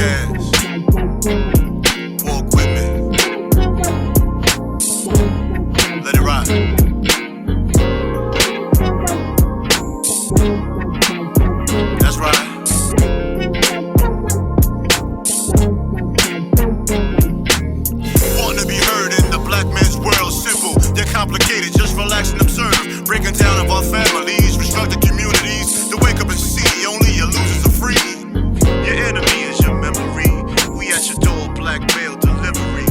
gas. Walk with me. Let it ride. That's right. Wanting to be heard in the black man's world, simple, they're complicated, just relax and observe. Breaking down of our families, restructured communities, to wake up and see only your losers are free. Your enemy is your memory. We at your door, black mail delivery.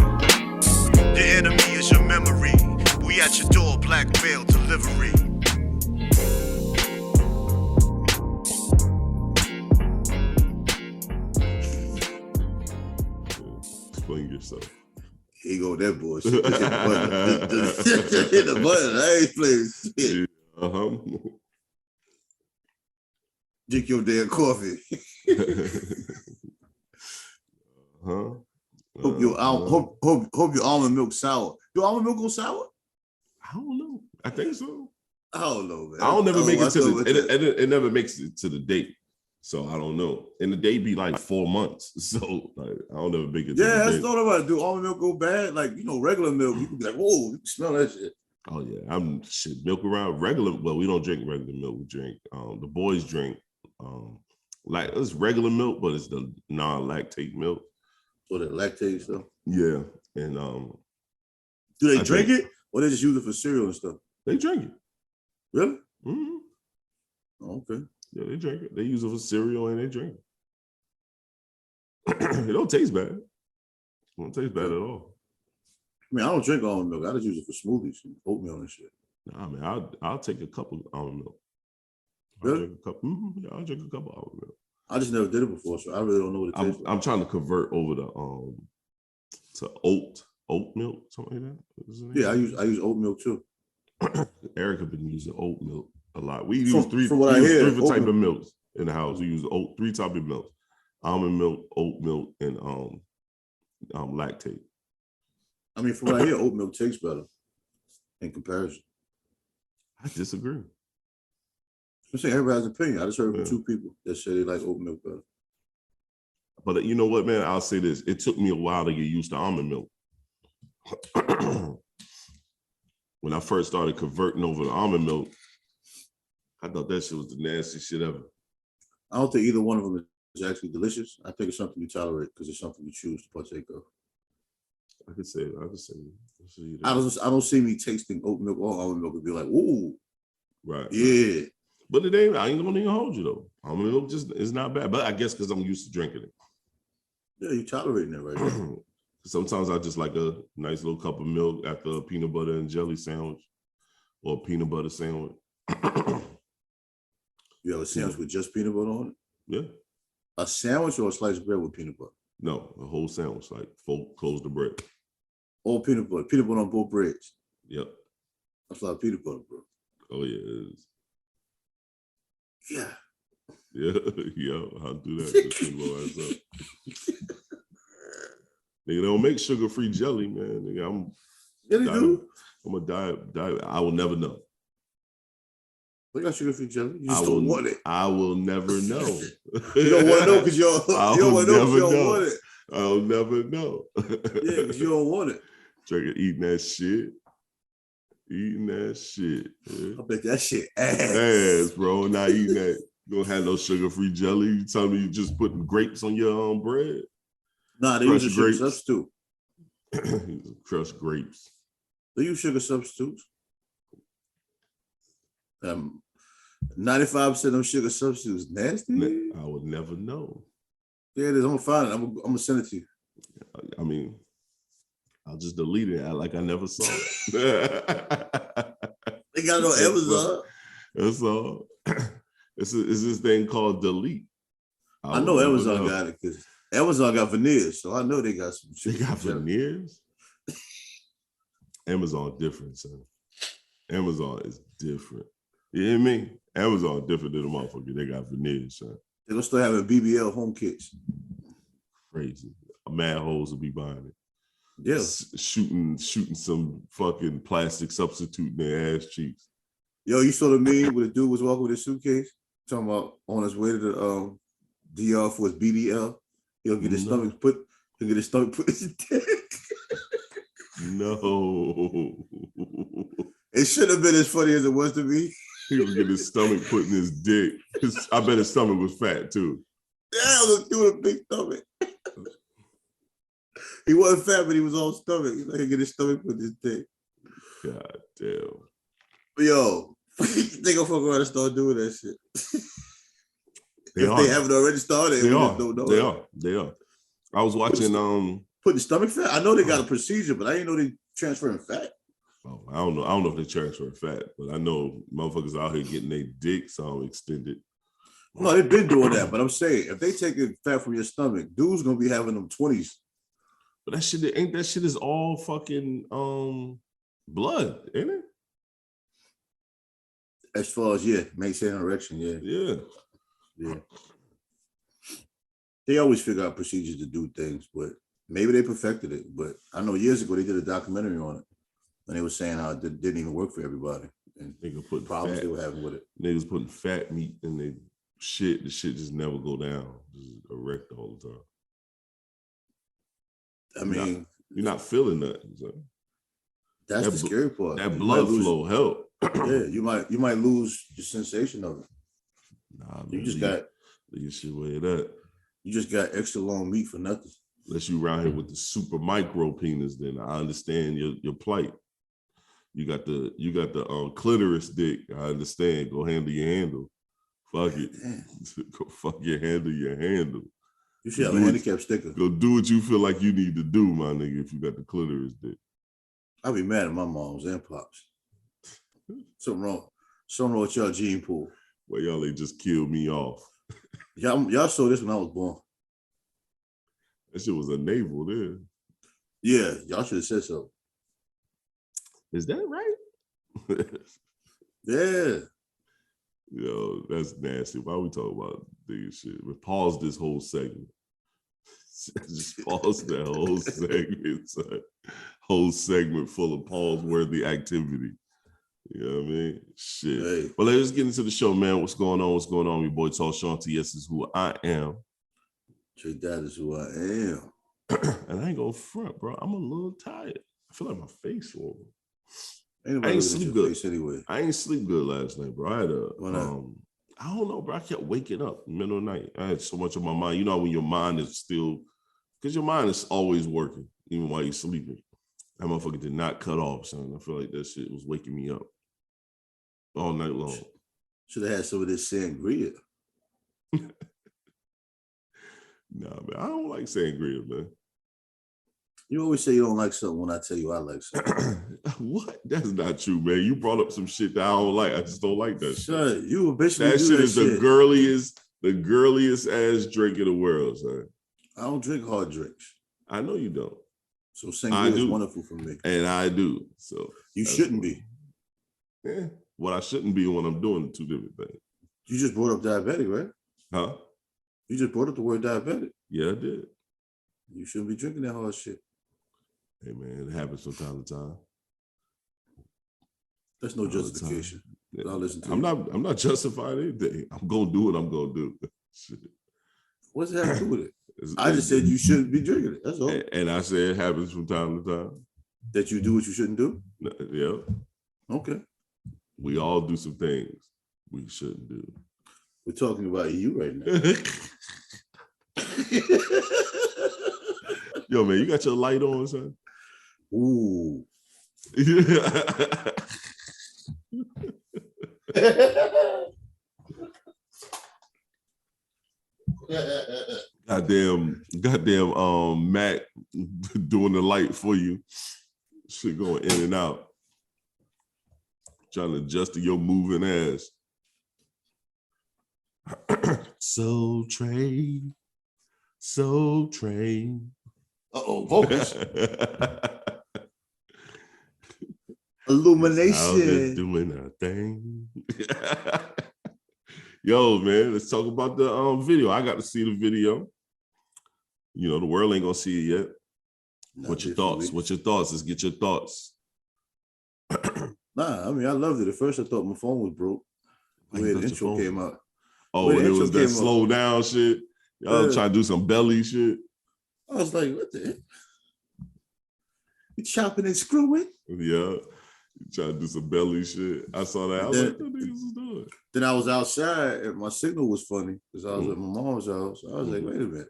Your enemy is your memory. We at your door, black mail delivery. Explain yourself. Here you go with that bullshit. Hit the button. I ain't playing shit. Drink your damn coffee. Hope your almond milk sour. Do almond milk go sour? I don't know. I think so. I don't know, man. I don't never make it to the. It never makes it to the date, so I don't know. And the date be like 4 months, so like I don't ever make it. Yeah, that's thought about it. Do almond milk go bad? Like regular milk, you can be like, whoa, you can smell that shit. Oh yeah, I'm shit milk around regular. Well, we don't drink regular milk. We drink. The boys drink. Like it's regular milk, but it's the non-lactate milk. So the lactate stuff. Yeah, and do they drink it or they just use it for cereal and stuff? They drink it. Really? Mm-hmm. Oh, okay. Yeah, they drink it. They use it for cereal and they drink it. It don't taste bad. It don't taste bad at all. I mean, I don't drink almond milk. I just use it for smoothies and oatmeal and shit. Nah, man, I'll take a cup of almond milk. Really? I'll drink a cup. Yeah, I'll drink a cup of almond milk. I just never did it before, so I really don't know what it tastes like. I'm trying to convert over to oat milk, something like that. Yeah, I use oat milk too. Erica been using oat milk a lot. We use three type of milks in the house. We use three type of milk: almond milk, oat milk, and lactate. I mean, from what I hear, oat milk tastes better in comparison. I disagree. I'm saying everybody has an opinion. I just heard from two people that say they like oat milk better. But you know what, man? I'll say this. It took me a while to get used to almond milk. When I first started converting over to almond milk, I thought that shit was the nastiest shit ever. I don't think either one of them is actually delicious. I think it's something you tolerate because it's something you choose to partake of. I could say. I don't see me tasting oat milk or almond milk and be like, ooh. Right. Yeah. But it ain't, I ain't gonna even hold you though. Almond milk just is not bad. But I guess because I'm used to drinking it. Yeah, you tolerating it right now. Sometimes I just like a nice little cup of milk after a peanut butter and jelly sandwich or a peanut butter sandwich. You have a sandwich with just peanut butter on it? Yeah. A sandwich or a slice of bread with peanut butter? No, a whole sandwich, like close the bread. All peanut butter on both breads. Yep. That's a lot of peanut butter, bro. Oh yeah, it is. Yeah. Yeah, I'll do that. Just blow ass up. Nigga, they don't make sugar-free jelly, man. Nigga, they do. I'm a diet. I will never know. They got sugar-free jelly. You just don't want it. I will never know. You don't want to know because you don't want it. I'll never know. Yeah, because you don't want it. Eating that shit. Yeah. I bet that shit ass. Ass, bro. Not eating that. You don't have no sugar-free jelly. You tell me you just putting grapes on your bread? Nah, they use a sugar substitute. Crushed grapes. They use sugar substitutes. 95% of them sugar substitutes nasty. I would never know. Yeah, it is. I'm gonna find it. I'm gonna send it to you. I mean, I'll just delete it like I never saw it. They got it on Amazon. That's all. It's this thing called delete. I know Amazon got it because Amazon got veneers, so I know they got some shit. They got veneers? Amazon different, son. Amazon is different. You hear me? Amazon different than the motherfucker. They got veneers, son. They're gonna start having BBL home kits. Crazy. Mad hoes will be buying it. Yeah. Shooting some fucking plastic substitute in their ass cheeks. Yo, you saw the meme where the dude was walking with his suitcase, talking about on his way to the DR for his BBL. He'll get his stomach put. He'll get his stomach put in his dick. No. It shouldn't have been as funny as it was to me. He would get his stomach put in his dick. I bet his stomach was fat too. Yeah, look through a big stomach. He wasn't fat, but he was all stomach. He's like, he get his stomach put in his dick. God damn. But yo, they gonna fuck around and start doing that shit. They haven't already started. They are. I was watching put the stomach fat. I know they got a procedure, but I didn't know they transferring fat. Oh, I don't know if they transfer fat, but I know motherfuckers out here getting their dicks extended. No, they've been doing that, but I'm saying if they take fat from your stomach, dudes gonna be having them 20s. But that shit is all fucking blood, ain't it? As far as maintain erection, yeah. They always figure out procedures to do things, but maybe they perfected it. But I know years ago they did a documentary on it, and they were saying how it didn't even work for everybody, and the problems they were having with it. Niggas putting fat meat in their shit. The shit just never go down, just erect all the time. I mean, you're not feeling nothing. So. That's the scary part. That blood flow help. Yeah, you might lose the sensation of it. Nah, you man, just got your shit way that. You just got extra long meat for nothing. Unless you around here with the super micro penis, then I understand your plight. You got the clitoris dick. I understand. Go handle your handle. Fuck it. Go fuck your handle. You should have a handicap sticker. Go do what you feel like you need to do, my nigga. If you got the clitoris dick. I'll be mad at my moms and pops. Something wrong with y'all gene pool. Well, y'all ain't just killed me off. Y'all saw this when I was born. That shit was a navel there. Yeah, y'all should have said so. Is that right? Yeah. Yo, that's nasty. Why are we talking about nigga shit? We pause this whole segment. Just pause that whole segment. Son. Whole segment full of pause-worthy activity. You know what I mean? Shit. Hey. Well, let's get into the show, man. What's going on? What's going on? Your boy TALLSHON. TS is who I am. Tre-Dot is who I am. And I ain't gonna front, bro. I'm a little tired. I feel like my face swollen. I ain't sleep good anyway. I ain't sleep good last night, bro. I had I don't know, bro. I kept waking up in the middle of the night. I had so much on my mind. You know when your mind is still, because your mind is always working, even while you're sleeping. That motherfucker did not cut off, son. I feel like that shit was waking me up all night long. Should have had some of this sangria. Nah, man. I don't like sangria, man. You always say you don't like something when I tell you I like something. What? That's not true, man. You brought up some shit that I don't like. I just don't like that shit. You a bitch. That shit is the girliest ass drink in the world, son. I don't drink hard drinks. I know you don't. So sangria is wonderful for me. And I do. So you shouldn't be. Yeah. What I shouldn't be when I'm doing the two different things. You just brought up diabetic, right? Huh? You just brought up the word diabetic. Yeah, I did. You shouldn't be drinking that hard shit. Hey man, it happens from time to time. That's no justification. I'll listen to I'm not justifying anything. I'm gonna do what I'm gonna do. Shit. What's that have to do with it? I just said you shouldn't be drinking it. That's all. And I said it happens from time to time. That you do what you shouldn't do? Yeah. Okay. We all do some things we shouldn't do. We're talking about you right now. Yo, man, you got your light on, son? Ooh. Goddamn, Mac doing the light for you. Shit going in and out. Trying to adjust to your moving ass. So train. Uh-oh, focus. Illumination. Doing a thing. Yo, man, let's talk about the video. I got to see the video. You know, the world ain't gonna see it yet. What's your thoughts? Let's get your thoughts. Nah, I mean, I loved it. At first, I thought my phone was broke. When the intro came out. Oh, and it was that slow down shit. Y'all trying to do some belly shit. I was like, what the heck? You chopping and screwing? Yeah. You trying to do some belly shit. I saw that. I was like, what niggas is doing? Then I was outside and my signal was funny because I was at my mom's house. I was like, wait a minute.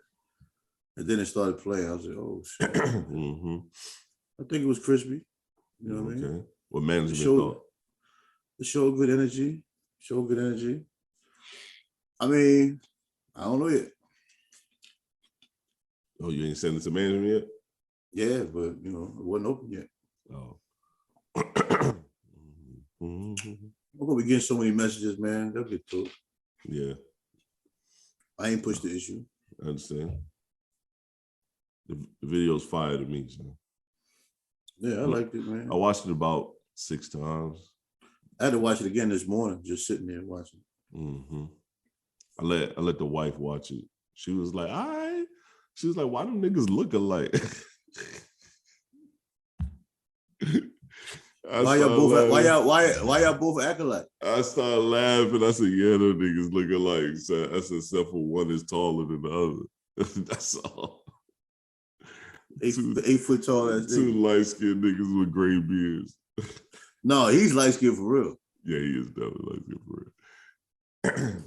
And then it started playing. I was like, oh shit. I think it was crispy. You know what I mean? What management thought? It showed good energy. I mean, I don't know yet. Oh, you ain't sent it to management yet? Yeah, but you know, it wasn't open yet. Oh. I'm gonna be getting so many messages, man. They'll get to it. Yeah. I ain't pushed the issue. I understand. The video's fire to me, so. Yeah, I liked it, man. I watched it about 6 times. I had to watch it again this morning, just sitting there watching. I let the wife watch it. She was like, all right. She was like, why do niggas look alike? Why y'all both acting like? I started laughing. I said, yeah, those niggas look alike. So I said, except for one is taller than the other. That's all. 8 foot tall ass two light-skinned niggas with gray beards. No, he's light-skinned for real. Yeah, he is definitely light-skinned for real.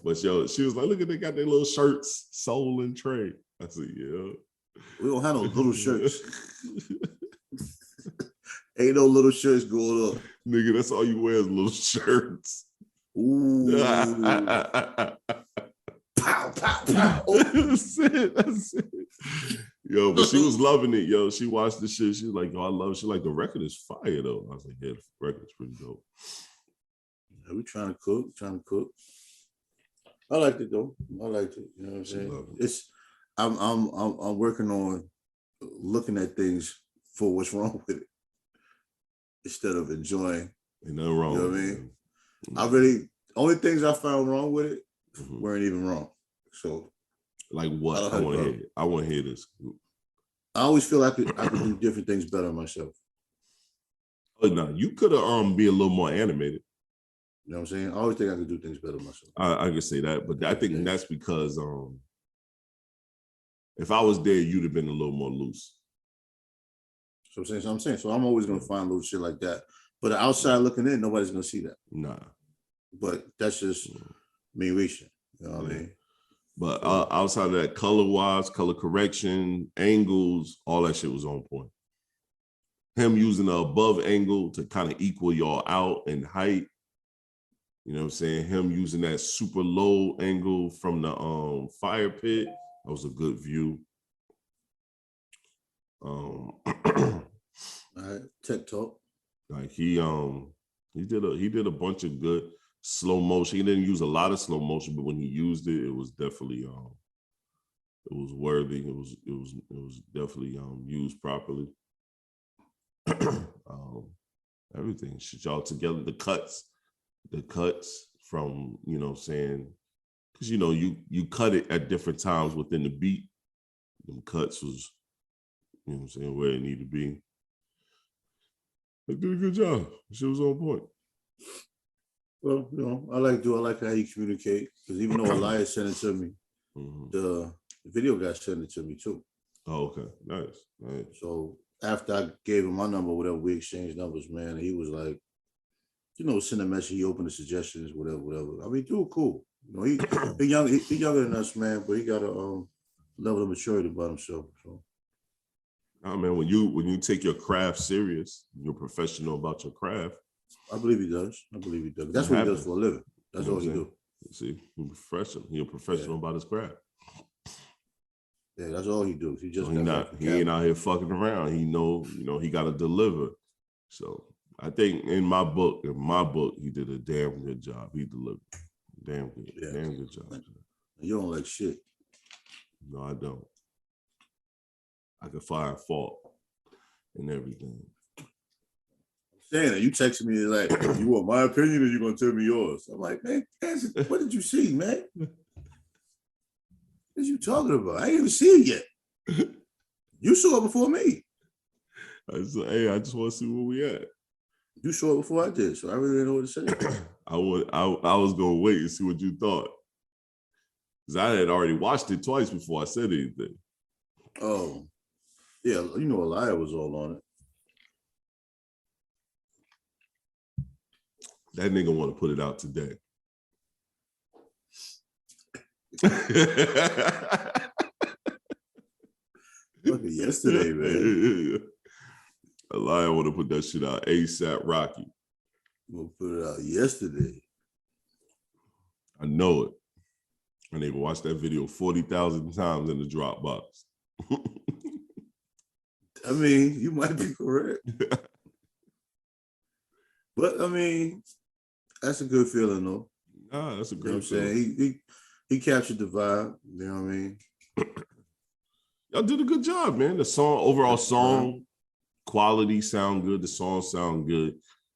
But yo, she was like, look at they got their little shirts, Soul and Trey. I said, yeah. We don't have no little shirts. Ain't no little shirts going up. Nigga, that's all you wear is little shirts. Ooh. Pow, pow, pow. That's it. Yo, but she was loving it, yo. She watched the shit. She was like, yo, I love it. She like, the record is fire, though. I was like, yeah, the record's pretty dope. Yeah, we trying to cook. I liked it, though. I liked it. You know what I'm saying? I'm working on looking at things for what's wrong with it instead of enjoying. Ain't nothing wrong. You know what I mean? Only things I found wrong with it weren't even wrong. So, like what? I want to hear. I want to hear this. I always feel like I could do different things better myself. Oh no, you could have be a little more animated. You know what I'm saying? I always think I could do things better myself. I can say that, but I think that's because if I was there, you'd have been a little more loose. So I'm saying. So I'm always gonna find little shit like that. But outside looking in, nobody's gonna see that. Nah. But that's just me reaching. You know what I mean? But outside of that, color-wise, color correction, angles, all that shit was on point. Him using the above angle to kind of equal y'all out in height. You know what I'm saying? Him using that super low angle from the fire pit. That was a good view. All right, tech talk. Like he did a bunch of good slow motion. He didn't use a lot of slow motion, but when he used it, it was definitely it was worthy. It was definitely used properly. Everything shit y'all together. The cuts from, you know what I'm saying, because you know you cut it at different times within the beat. Them cuts was, you know what I'm saying, where it needed to be. They did a good job. Shit was on point. Well, you know, I like how you communicate, because even though Elias sent it to me, the video guy sent it to me too. Oh, okay. Nice. So after I gave him my number, whatever, we exchanged numbers, man, he was like, you know, send a message, he opened the suggestions, whatever. I mean, dude, cool. You know, he younger than us, man, but he got a level of maturity about himself. So I mean, when you take your craft serious, you're professional about your craft. I believe he does. That's what he does for a living. That's all he do. See, he's professional. He's a professional about his craft. Yeah, that's all he do. He just he ain't out here fucking around. He know, you know, he got to deliver. So I think in my book, he did a damn good job. He delivered. Damn good job. You don't like shit. No, I don't. I can find fault in everything. I'm saying that you texted me like, you want my opinion or you gonna tell me yours? I'm like, man, what did you see, man? What are you talking about? I ain't even see it yet. You saw it before me. I said, hey, I just want to see where we at. You saw it before I did, so I really didn't know what to say. I was gonna wait and see what you thought. Because I had already watched it twice before I said anything. Oh, yeah, you know, Elia was all on it. That nigga want to put it out today. Yesterday, man. Elia want to put that shit out ASAP Rocky. We'll put it out yesterday. I know it. I need to watch that video 40,000 times in the Dropbox. I mean, you might be correct. But I mean, that's a good feeling though. Nah, that's a great feeling. Saying? He captured the vibe, you know what I mean? Y'all did a good job, man. The overall song quality sound good, the song sound good.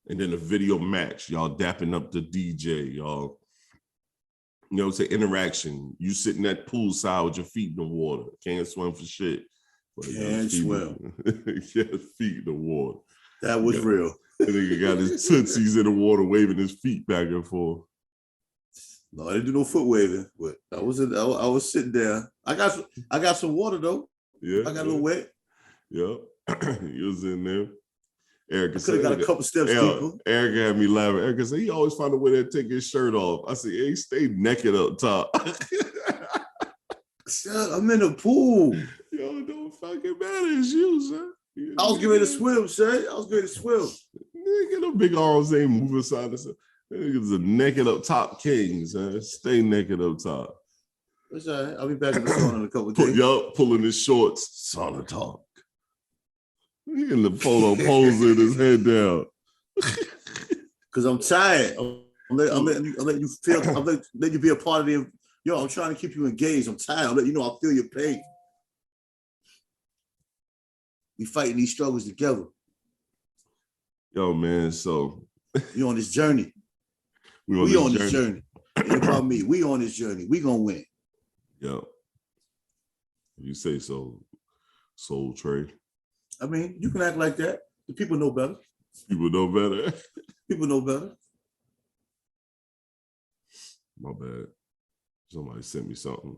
And then the video match, y'all dapping up the DJ, y'all. You know, it's an interaction. You sitting at poolside with your feet in the water. Can't swim for shit. Can't swim. Can't feet in the water. That was real. The nigga got his tootsies in the water, waving his feet back and forth. No, I didn't do no foot waving, but I was sitting there. I got some water though. Yeah, I got a little wet. Yep, he was in there. Erica could have got a couple steps deeper. Erica had me laughing. Erica said he always find a way to take his shirt off. I said, hey, stay naked up top. Son, I'm in the pool. Yo, don't fucking matter. It's you, son. I was getting ready to swim, son. I was getting to swim. Nigga, them big arms ain't moving side to side. Niggas are naked up top kings, man. Stay naked up top. That's all right. I'll be back in the sauna in a couple of days. Yup, pulling his shorts. Sauna talk. He in the polo posing his head down. Cause I'm tired. I'm letting you feel. I'm letting you be a part of the. Yo, I'm trying to keep you engaged. I'm tired. I'm letting you know I feel your pain. We fighting these struggles together. Yo, man. So you on this journey. We on this journey. Ain't about me. We on this journey. We gonna win. Yo. You say so, Soul Trey. I mean, you can act like that. The people know better. People know better. People know better. My bad. Somebody sent me something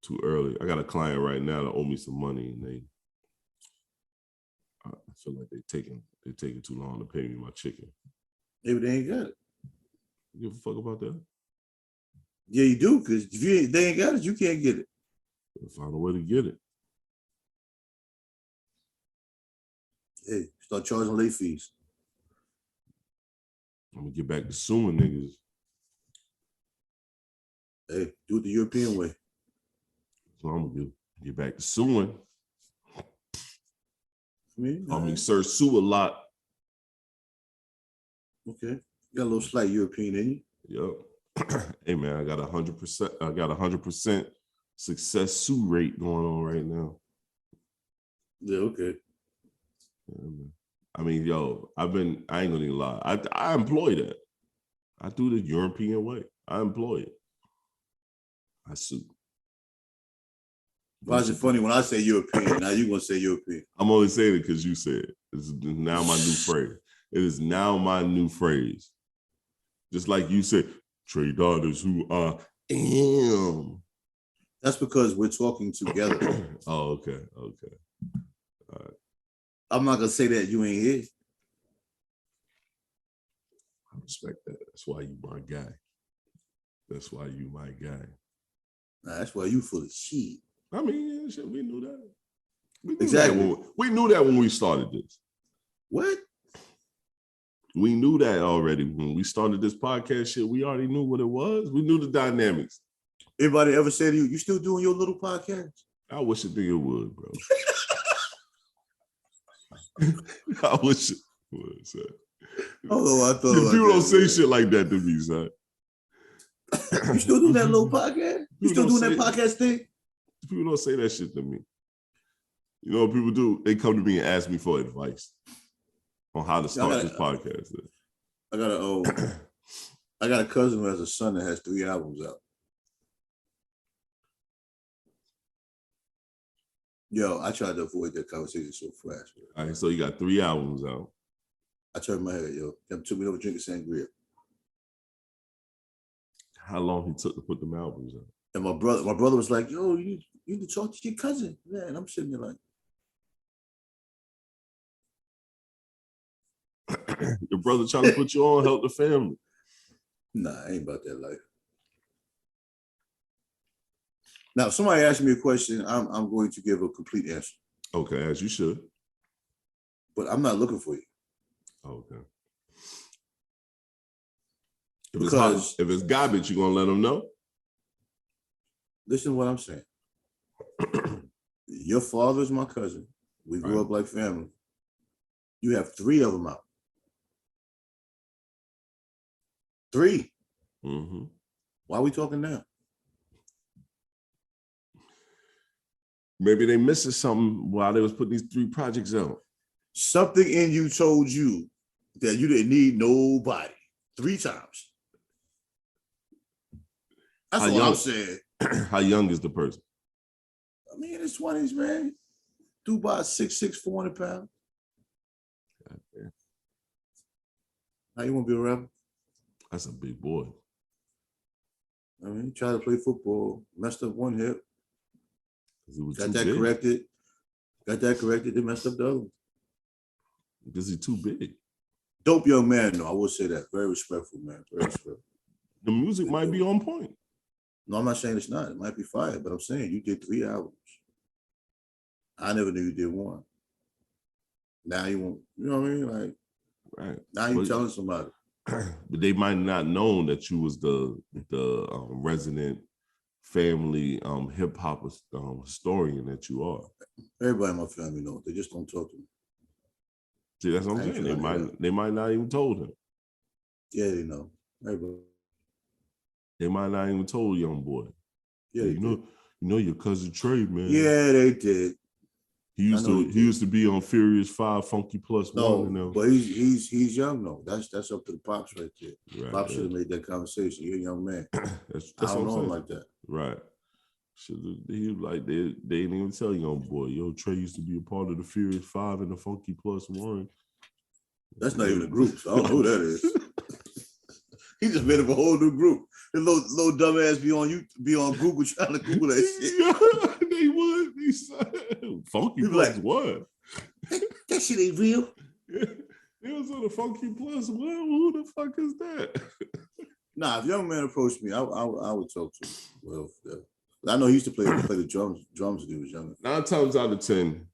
too early. I got a client right now that owe me some money, and I feel like they're taking too long to pay me my chicken. Maybe they ain't got it. You give a fuck about that? Yeah, you do, because if they ain't got it, you can't get it. I'll find a way to get it. Hey, start charging late fees. I'm gonna get back to suing niggas. Hey, do it the European way. That's what I'm gonna do. Get back to suing. I mean, sir, sue a lot. Okay. You got a little slight European in you. Yep. Hey man, I got 100%. I got 100% success sue rate going on right now. Yeah, okay. Yeah, man. I mean, yo, I ain't gonna even lie. I employ that. I do the European way. I employ it. I sue. Why is it funny when I say European? Now you're gonna say European. I'm only saying it because you said it. It's now my new phrase. It is now my new phrase. Just like you said, Tre-Dot is who I am. That's because we're talking together. Oh, okay. Okay. All right. I'm not gonna say that you ain't here. I respect that. That's why you my guy. That's why you my guy. Nah, that's why you full of shit. I mean, yeah, shit, we knew that. We knew that when we started this. What? We knew that already when we started this podcast shit. We already knew what it was. We knew the dynamics. Anybody ever said to you, you still doing your little podcast? I wish a nigga would, bro. I wish it would, son. Oh, I thought people don't say shit like that to me, son. You still doing that little podcast? You still doing that podcast thing? People don't say that shit to me. You know what people do? They come to me and ask me for advice on how to start this podcast. I got a cousin who has a son that has 3 albums out. Yo, I tried to avoid that conversation so fast. All right, so you got 3 albums out. I turned my head, yo. Them took me over drinking sangria. How long he took to put them albums out? And my brother was like, yo, you need to talk to your cousin. Man, I'm sitting there like, your brother trying to put you on, help the family. Nah, I ain't about that life. Now, if somebody asked me a question, I'm going to give a complete answer. Okay, as you should. But I'm not looking for you. Okay. If it's garbage, you're gonna let them know. Listen to what I'm saying. Your father's my cousin. We grew up like family. You have 3 of them out. 3. Mm-hmm. Why are we talking now? Maybe they missing something while they was putting these 3 projects out. Something in you told you that you didn't need nobody 3 times. That's what I'm saying. How young is the person? I mean, in his 20s, man. Do about 6'6", 400 pounds. Okay. How you want to be a rapper? That's a big boy. I mean, he tried to play football, messed up one hip. Got that corrected. They messed up the other one. Because he's too big. Dope young man, though. I will say that. Very respectful, man. Very respectful. The music might be on point. No, I'm not saying it's not. It might be fire, but I'm saying you did 3 albums. I never knew you did 1. Now you won't, you know what I mean? Like, right. Now you're telling somebody. But they might not known that you was the resident family hip hop historian that you are. Everybody in my family knows. They just don't talk to me. See, that's what I'm saying. They might not even told him. Yeah, they know. Everybody. They might not even told young boy. Yeah, you know your cousin Trey, man. Yeah, they did. He used to be on Furious 5, Funky Plus One. No, but he's young though. That's up to the pops right there. Right, Pops should have made that conversation. You're a young man. that's I don't know him like that. Right. He like they didn't even tell young boy, yo, Trey used to be a part of the Furious 5 and the Funky Plus One. That's not even a group, so I don't know who that is. He just made up a whole new group. The little dumbass be on Google trying to Google that shit. They would. They said Funky Plus One. That shit ain't real. It was on the Funky Plus One. Who the fuck is that? Nah, if young man approached me, I would talk to him. Well, I know he used to play the drums when he was younger. 9 times out of 10,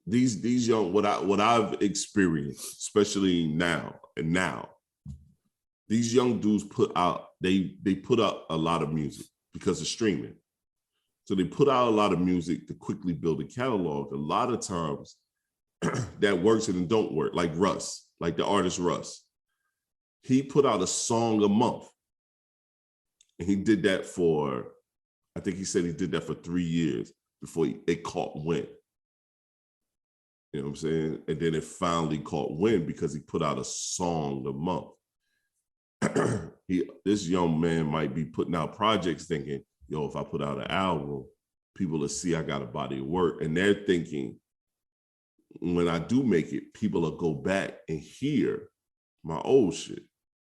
these young what I've experienced, especially now, these young dudes put out a lot of music because of streaming. So they put out a lot of music to quickly build a catalog. A lot of times that works and it don't work, like Russ, like the artist Russ. He put out a song a month. And he did that for, I think he said he did that for 3 years before it caught wind. You know what I'm saying? And then it finally caught wind because he put out a song a month. This young man might be putting out projects thinking, yo, if I put out an album, people will see I got a body of work. And they're thinking, when I do make it, people will go back and hear my old shit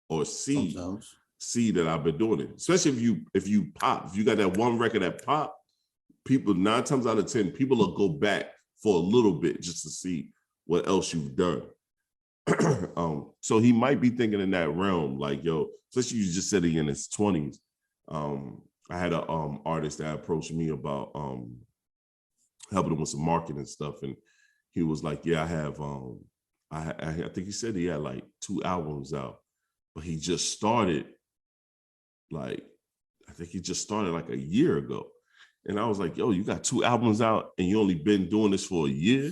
or see that I've been doing it. Especially if you got that one record that pop, people 9 times out of 10, people will go back for a little bit just to see what else you've done. So he might be thinking in that realm, like, yo, especially you just said he in his 20s. I had a artist that approached me about helping him with some marketing stuff, and he was like, yeah, I have I think he said he had like 2 albums out, but he just started like a year ago. And I was like, yo, you got 2 albums out and you only been doing this for a year?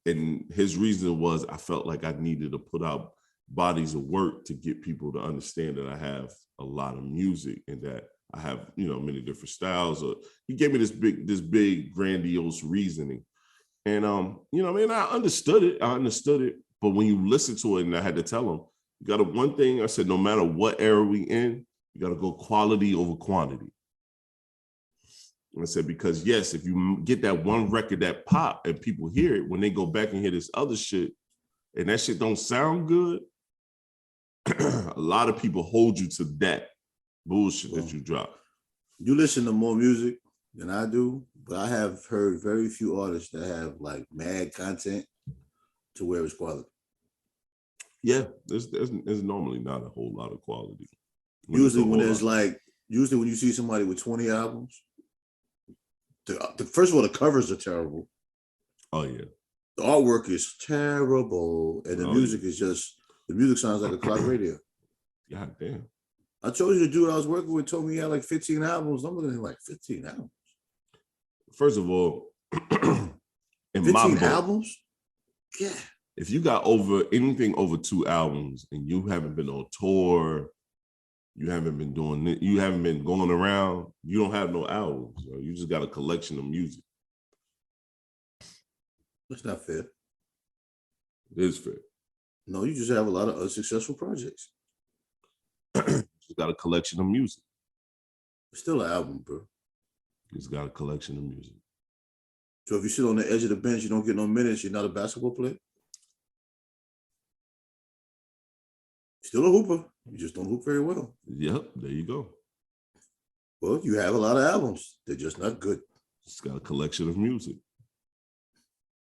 And his reason was, I felt like I needed to put out bodies of work to get people to understand that I have a lot of music and that I have, many different styles. Or he gave me this big grandiose reasoning. And, I understood it. But when you listen to it, and I had to tell him, you got one thing, I said, no matter what era we in, you got to go quality over quantity. I said, because yes, if you get that one record that pop and people hear it, when they go back and hear this other shit and that shit don't sound good, a lot of people hold you to that bullshit that you drop. You listen to more music than I do, but I have heard very few artists that have like mad content to where it's quality. Yeah, there's normally not a whole lot of quality. Usually when you see somebody with 20 albums, first of all, the covers are terrible. Oh yeah. The artwork is terrible. And the music is just, the music sounds like a clock radio. God damn. I told you the dude I was working with told me he had like 15 albums. I'm looking at him like 15 albums. First of all, in 15 my book, albums? Yeah. If you got anything over 2 albums and you haven't been on tour, you haven't been doing it, you haven't been going around, you don't have no albums. You just got a collection of music. That's not fair. It is fair. No, you just have a lot of unsuccessful projects. You got a collection of music. It's still an album, bro. It's got a collection of music. So if you sit on the edge of the bench, you don't get no minutes, you're not a basketball player? Still a hooper. You just don't hoop very well. Yep, there you go. Well, you have a lot of albums. They're just not good. It's got a collection of music.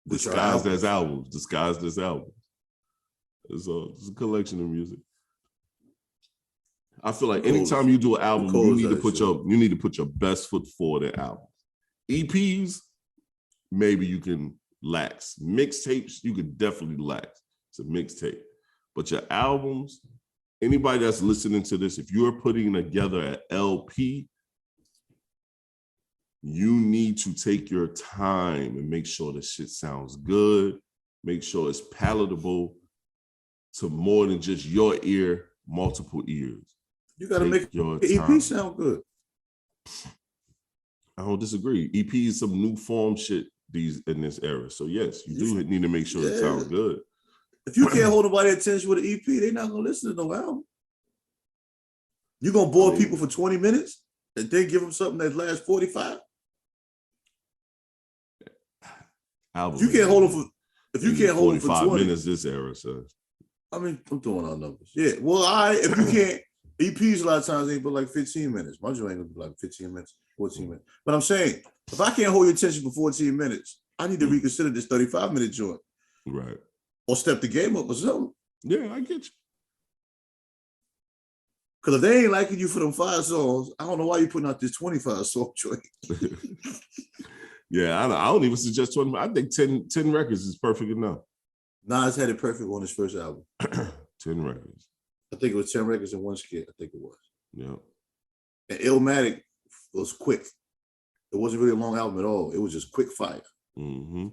Which Disguised as albums. Disguised as albums. It's a collection of music. I feel like anytime you do an album, you need to put your best foot forward at album. EPs, maybe you can lax. Mixtapes, you could definitely lax. It's a mixtape. But your albums, anybody that's listening to this, if you're putting together an LP, you need to take your time and make sure the shit sounds good. Make sure it's palatable to more than just your ear, multiple ears. You got to make your EP sound good. I don't disagree. EP is some new form shit in this era. So yes, you do need to make sure it sounds good. If you can't hold nobody attention with an EP, they're not gonna listen to no album. You gonna bore people for 20 minutes and then give them something that lasts 45? Album. You can't hold them for. If you can't hold them for 20 minutes, this era, so. I mean, I'm throwing out numbers. Yeah. Well, if you can't, EPs a lot of times ain't but like 15 minutes. My joint ain't gonna be like 15 minutes, 14 minutes. But I'm saying, if I can't hold your attention for 14 minutes, I need to reconsider this 35-minute joint. Right. Or step the game up or something. Yeah, I get you. Because if they ain't liking you for them 5 songs, I don't know why you putting out this 25-song joint. Yeah, I don't even suggest 20. I think 10 records is perfect enough. Nas had it perfect on his first album. 10 records. I think it was 10 records in one skit. I think it was. Yeah. And Illmatic was quick. It wasn't really a long album at all. It was just quick fire. Mm-hmm.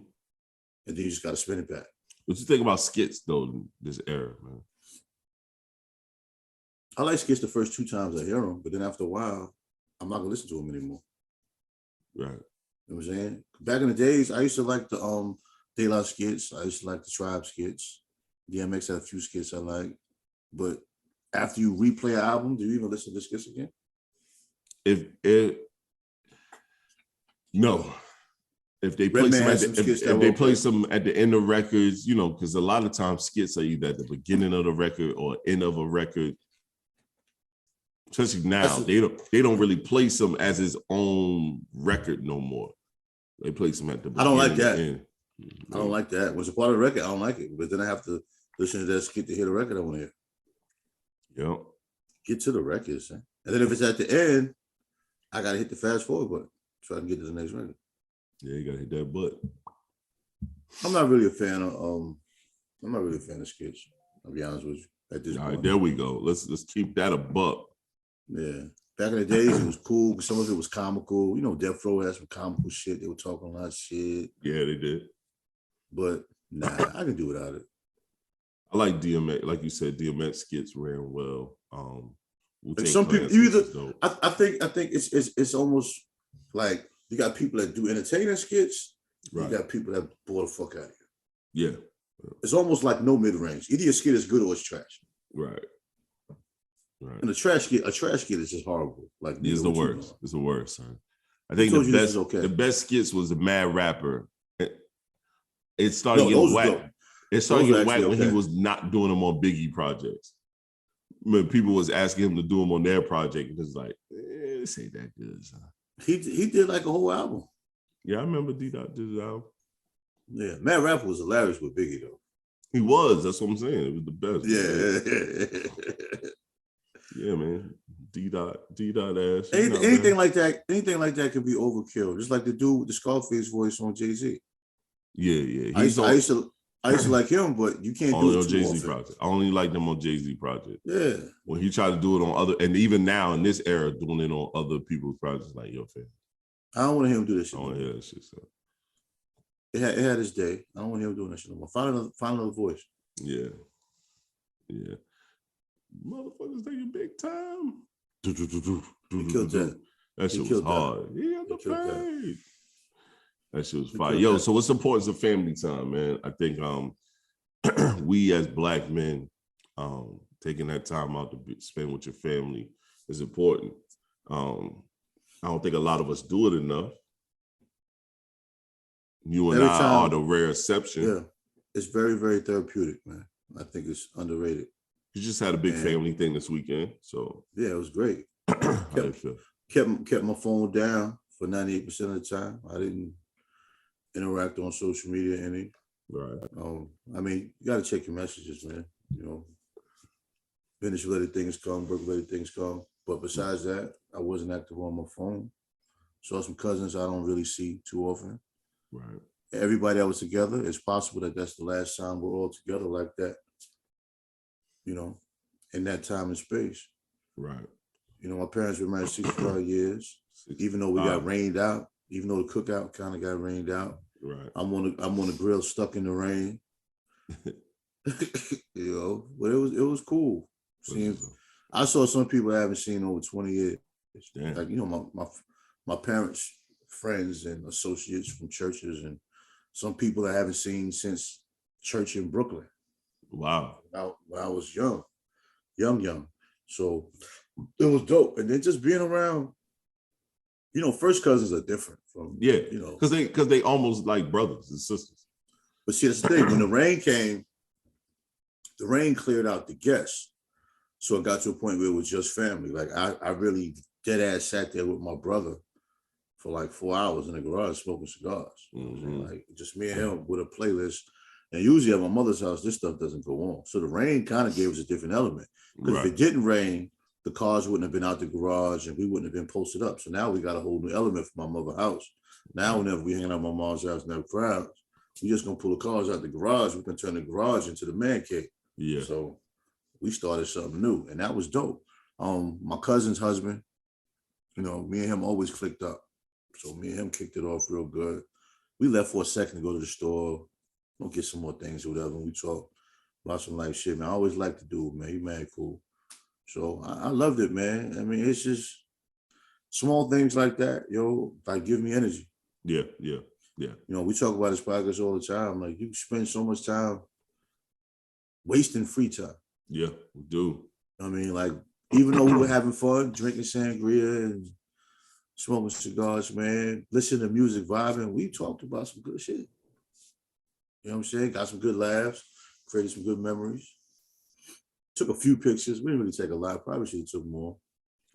And then you just got to spin it back. What you think about skits, though, this era, man? I like skits the first 2 times I hear them, but then after a while, I'm not going to listen to them anymore. Right. You know what I'm saying? Back in the days, I used to like the De-La skits. I used to like the Tribe skits. DMX had a few skits I like. But after you replay an album, do you even listen to the skits again? No. If they play some at the end of records, you know, because a lot of times skits are either at the beginning of the record or end of a record. Especially now, they don't really play some as its own record no more. They play some at the beginning. I don't like that. I don't like that. When it's a part of the record, I don't like it. But then I have to listen to that skit to hear the record I want to hear. Yep. Get to the records. And then if it's at the end, I got to hit the fast forward button so I can get to the next record. Yeah, you got to hit that button. I'm not really a fan of skits. I'll be honest with you. At this point. All right, there we go. Let's keep that a buck. Yeah. Back in the days, it was cool. Some of it was comical. You know, Death Row had some comical shit. They were talking a lot of shit. Yeah, they did. But nah, I can do without it. I like DMX. Like you said, DMX skits ran well. Like some people, I think it's almost like you got people that do entertaining skits. Right. You got people that bore the fuck out of you. Yeah. It's almost like no mid-range. Either your skit is good or it's trash. Right. Right. And a trash skit is just horrible. Like it's the worst. It's the worst, son. I think the best skits was the Mad Rapper. It started getting whack. It started getting whack when he was not doing them on Biggie projects. When people was asking him to do them on their project, and it's like, this ain't that good, son. He did like a whole album. Yeah, I remember D-Dot did his album. Yeah, Mad Rapper was hilarious with Biggie though. He was. That's what I'm saying. It was the best. Yeah. Yeah, man. D-Dot ass. Anything like that can be overkill. Just like the dude with the Scarface voice on Jay-Z. Yeah. I used to like him, but you can't do it on Jay-Z project. I only like them on Jay-Z project. Yeah. When he tried to do it on other, and even now in this era, doing it on other people's projects, like, yo, fam. I don't want to hear him do this shit. I don't want to hear that shit, so. It had his day. I don't want to hear him doing that shit no more. Find another voice. Yeah. Motherfuckers taking big time. He killed that. That shit was hard. He had the pain. That shit was fire. Yo, so what's the importance of family time, man? I think we as Black men, taking that time out to spend with your family is important. I don't think a lot of us do it enough. You and I are the rare exception. Yeah, it's very, very therapeutic, man. I think it's underrated. You just had a big family thing this weekend, so yeah, it was great. kept my phone down for 98% of the time. I didn't interact on social media any. Right. I mean, you got to check your messages, man. You know, finish-related things come, work-related things come. But besides that, I wasn't active on my phone. Saw some cousins I don't really see too often. Right. Everybody that was together, it's possible that that's the last time we're all together like that, you know, in that time and space. Right. You know, my parents were married 65 years, even though we got rained out, even though the cookout kind of got rained out. Right. I'm on the grill stuck in the rain. You know, but it was cool. I saw some people I haven't seen over 20 years. Damn. Like, you know, my parents' friends and associates from churches, and some people I haven't seen since church in Brooklyn. Wow. When I was young. So it was dope. And then just being around, you know, first cousins are different from, you know. Because they almost like brothers and sisters. But see, that's the thing. When the rain came, the rain cleared out the guests. So it got to a point where it was just family. Like I really dead ass sat there with my brother for like 4 hours in the garage smoking cigars. Mm-hmm. Like just me and him with a playlist. And usually at my mother's house, this stuff doesn't go on. So the rain kind of gave us a different element. Because if it didn't rain, the cars wouldn't have been out the garage and we wouldn't have been posted up. So now we got a whole new element for my mother's house. Now whenever we hang out at my mom's house and have crowds, we just gonna pull the cars out the garage. We can turn the garage into the man cave. Yeah. So we started something new, and that was dope. My cousin's husband, you know, me and him always clicked up. So me and him kicked it off real good. We left for a second to go to the store, go get some more things or whatever. And we talked about some life shit, man. I always like to do it, man. He mad cool. So I loved it, man. I mean, it's just small things like that, yo, like give me energy. Yeah. You know, we talk about this podcast all the time. Like, you spend so much time wasting free time. Yeah, we do. I mean, like, even though we were having fun, drinking sangria and smoking cigars, man, listening to music, vibing, we talked about some good shit. You know what I'm saying? Got some good laughs, created some good memories. Took a few pictures. We didn't really take a lot. Probably should have took more.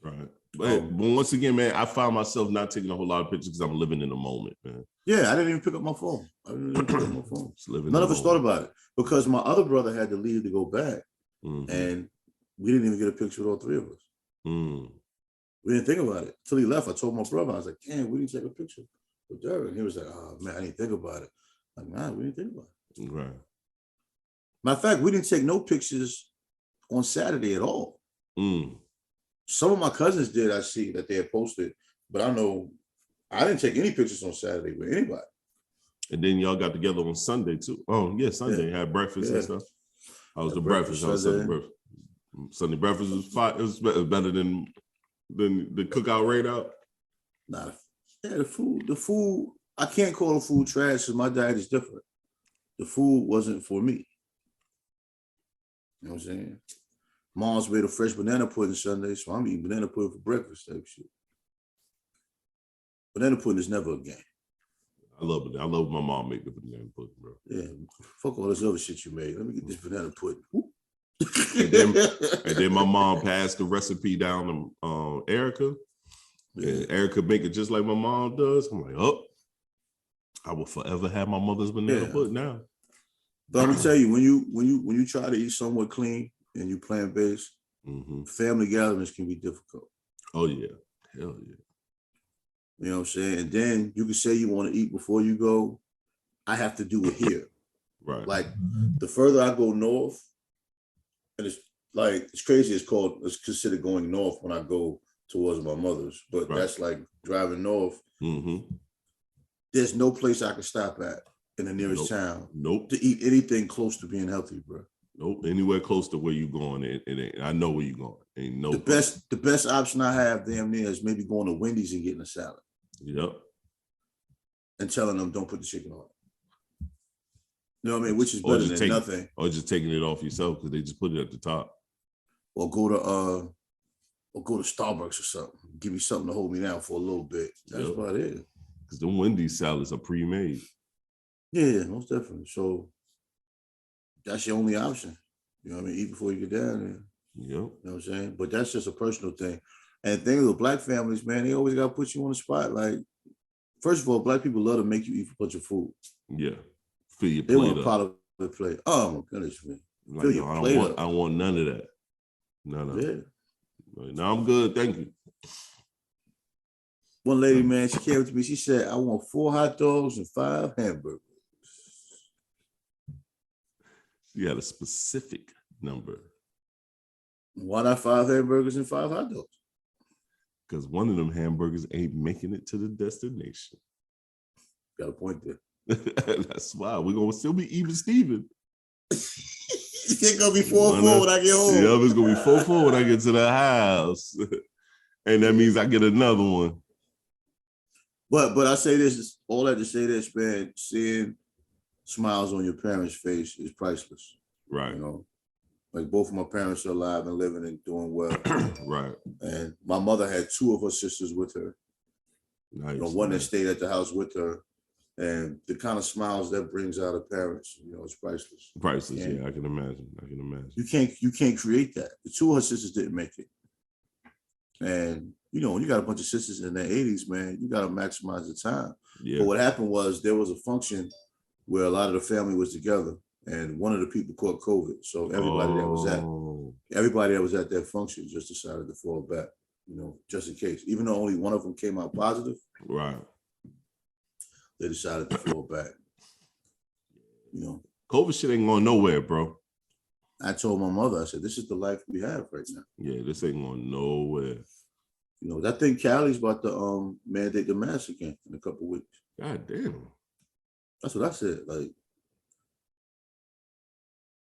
Right. But once again, man, I found myself not taking a whole lot of pictures because I'm living in the moment, man. Yeah, I didn't even pick up my phone. None of us thought about it because my other brother had to leave to go back. Mm-hmm. And we didn't even get a picture with all three of us. Mm. We didn't think about it. Until he left, I told my brother, I was like, damn, we didn't take a picture with Derek. And he was like, oh, man, I didn't think about it. I'm like, nah, we didn't think about it. Right. Matter of fact, we didn't take no pictures on Saturday at all. Mm. Some of my cousins did, I see that they had posted, but I know I didn't take any pictures on Saturday with anybody. And then y'all got together on Sunday too. Oh, yeah, Sunday. Had breakfast and stuff. How was the breakfast? How was Sunday breakfast? Sunday breakfast was fine. It was better than the cookout right out. Nah, yeah, the food. I can't call the food trash because my diet is different. The food wasn't for me. You know what I'm saying? Mom's made a fresh banana pudding Sunday, so I'm eating banana pudding for breakfast type shit. Banana pudding is never a game. I love it. I love my mom make the banana pudding, bro. Yeah, fuck all this other shit you made. Let me get this banana pudding. and then my mom passed the recipe down to Erica, And Erica make it just like my mom does. I'm like, oh, I will forever have my mother's banana pudding now. But I'm gonna tell you, when you try to eat somewhat clean and you plant-based, family gatherings can be difficult. Oh yeah, hell yeah. You know what I'm saying? And then you can say you want to eat before you go. I have to do it here. Right. Like the further I go north, and it's crazy. It's considered going north when I go towards my mother's, but that's like driving north. There's no place I can stop at in the nearest town. To eat anything close to being healthy, bro. Nope. Anywhere close to where you going, it ain't. I know where you going. Ain't no. The best option I have damn near is maybe going to Wendy's and getting a salad. Yep. And telling them don't put the chicken on it. You know what I mean? Which is better than nothing. Or just taking it off yourself because they just put it at the top. Or go to Starbucks or something. Give me something to hold me down for a little bit. That's about it. Because the Wendy's salads are pre-made. Yeah, most definitely. So that's your only option. You know what I mean? Eat before you get down there. Yep. You know what I'm saying? But that's just a personal thing. And the thing with black families, man, they always got to put you on the spot. Like, first of all, black people love to make you eat a bunch of food. Yeah. Fill your plate. They want a up. pot of the plate. Oh, my goodness, man. Like, fill your plate up. I want none of that. No. Yeah. No, I'm good. Thank you. One lady, man, she came to me. She said, I want 4 hot dogs and 5 hamburgers. She had a specific number. Why not 5 hamburgers and 5 hot dogs? Because one of them hamburgers ain't making it to the destination. Got a point there. That's why we're gonna still be even Steven. It's gonna be 4-4 when I get home. Yeah, it's gonna be 4-4 when I get to the house. And that means I get another one. But I say this, all that to say this, man, seeing smiles on your parents' face is priceless. Right. You know, like both of my parents are alive and living and doing well. Right. And my mother had 2 of her sisters with her. Nice. You know, one that stayed at the house with her. And the kind of smiles that brings out of parents, you know, it's priceless. Priceless, yeah, I can imagine. You can't create that. The 2 of her sisters didn't make it. And you know, when you got a bunch of sisters in their 80s, man, you got to maximize the time. Yeah. But what happened was there was a function where a lot of the family was together, and one of the people caught COVID. So everybody that was at that function just decided to fall back, you know, just in case. Even though only one of them came out positive, right? They decided to fall back. You know, COVID shit ain't going nowhere, bro. I told my mother, I said, "This is the life we have right now." Yeah, this ain't going nowhere. You know, I think Cali's about to mandate the mask again in a couple of weeks. God damn. That's what I said. Like,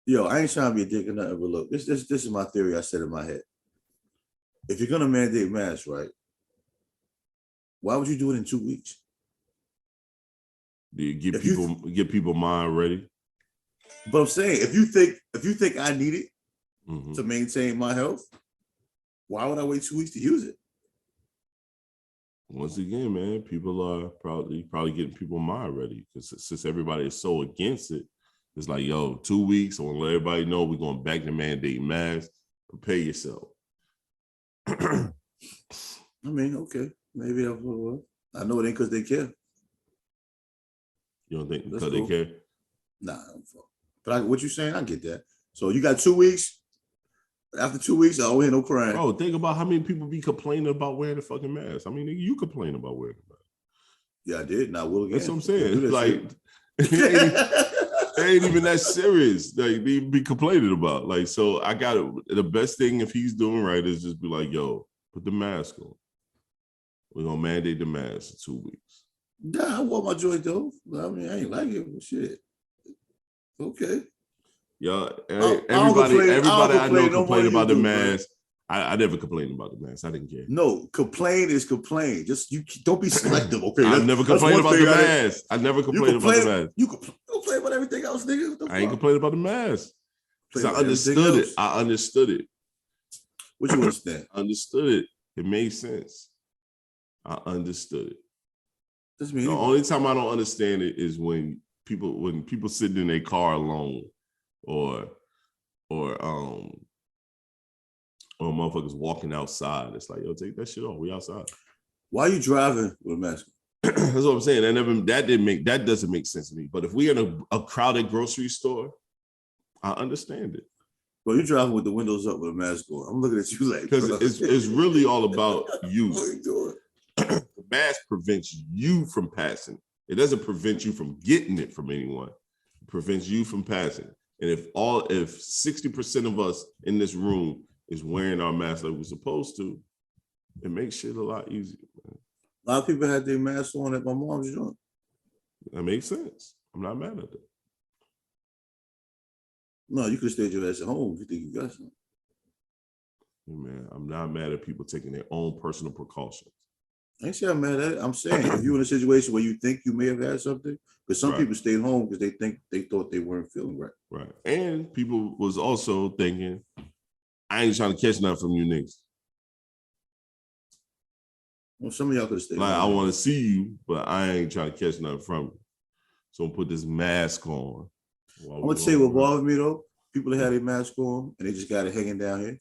yo, I ain't trying to be a dick or nothing, but look, this is my theory I said in my head. If you're gonna mandate masks, right? Why would you do it in 2 weeks? Do you get people mind ready? But I'm saying, if you think I need it to maintain my health, why would I wait 2 weeks to use it? Once again, man, people are probably getting people mind ready because since everybody is so against it, it's like, yo, 2 weeks. I want to let everybody know we're going back to mandate masks. Prepare yourself. I mean, okay, maybe I know it ain't because they care. You don't think because they care? Nah, but what you saying, I get that. So you got 2 weeks. After 2 weeks, I don't hear no crying. Bro, think about how many people be complaining about wearing the fucking mask. I mean, you complain about wearing the mask. Yeah, I did. Now, will again. That's what I'm saying. Like, it ain't even that serious. Like, they be complaining about. Like, so I got it. The best thing if he's doing right is just be like, yo, put the mask on. We're going to mandate the mask in 2 weeks. Nah, I wore my joint though. I mean, I ain't like it, but shit. Okay. Yeah, everybody I know complain about the mask. I never complained about the mask. I didn't care. No, complain is complain. Just you don't be selective. Okay, I never complained about the mask. I never complained about the mask. You complain about everything else, nigga. I ain't complaining about the mask. Because I understood it. I understood it. What you understand? I understood it. It made sense. I understood it. The only time I don't understand it is when people sitting in their car alone. Or motherfuckers walking outside. It's like, yo, take that shit off. We outside. Why are you driving with a mask? That's what I'm saying. That doesn't make sense to me. But if we're in a crowded grocery store, I understand it. Bro, you're driving with the windows up with a mask on. I'm looking at you like, because it's really all about you. What are you doing? The mask prevents you from passing. It doesn't prevent you from getting it from anyone. It prevents you from passing. And if 60% of us in this room is wearing our masks like we're supposed to, it makes shit a lot easier, man. A lot of people had their masks on at my mom's joint. That makes sense. I'm not mad at it. No, you could have stayed your ass at home if you think you got something. Hey man, I'm not mad at people taking their own personal precautions. I ain't saying I'm mad at it. I'm saying if you're in a situation where you think you may have had something, because some people stayed home because they thought they weren't feeling right. Right. And people was also thinking, I ain't trying to catch nothing from you niggas. Well, some of y'all could have stayed like, home. I want to see you, but I ain't trying to catch nothing from you. So I'm put this mask on. I'm gonna tell you what bothered me though. People that had their mask on and they just got it hanging down here.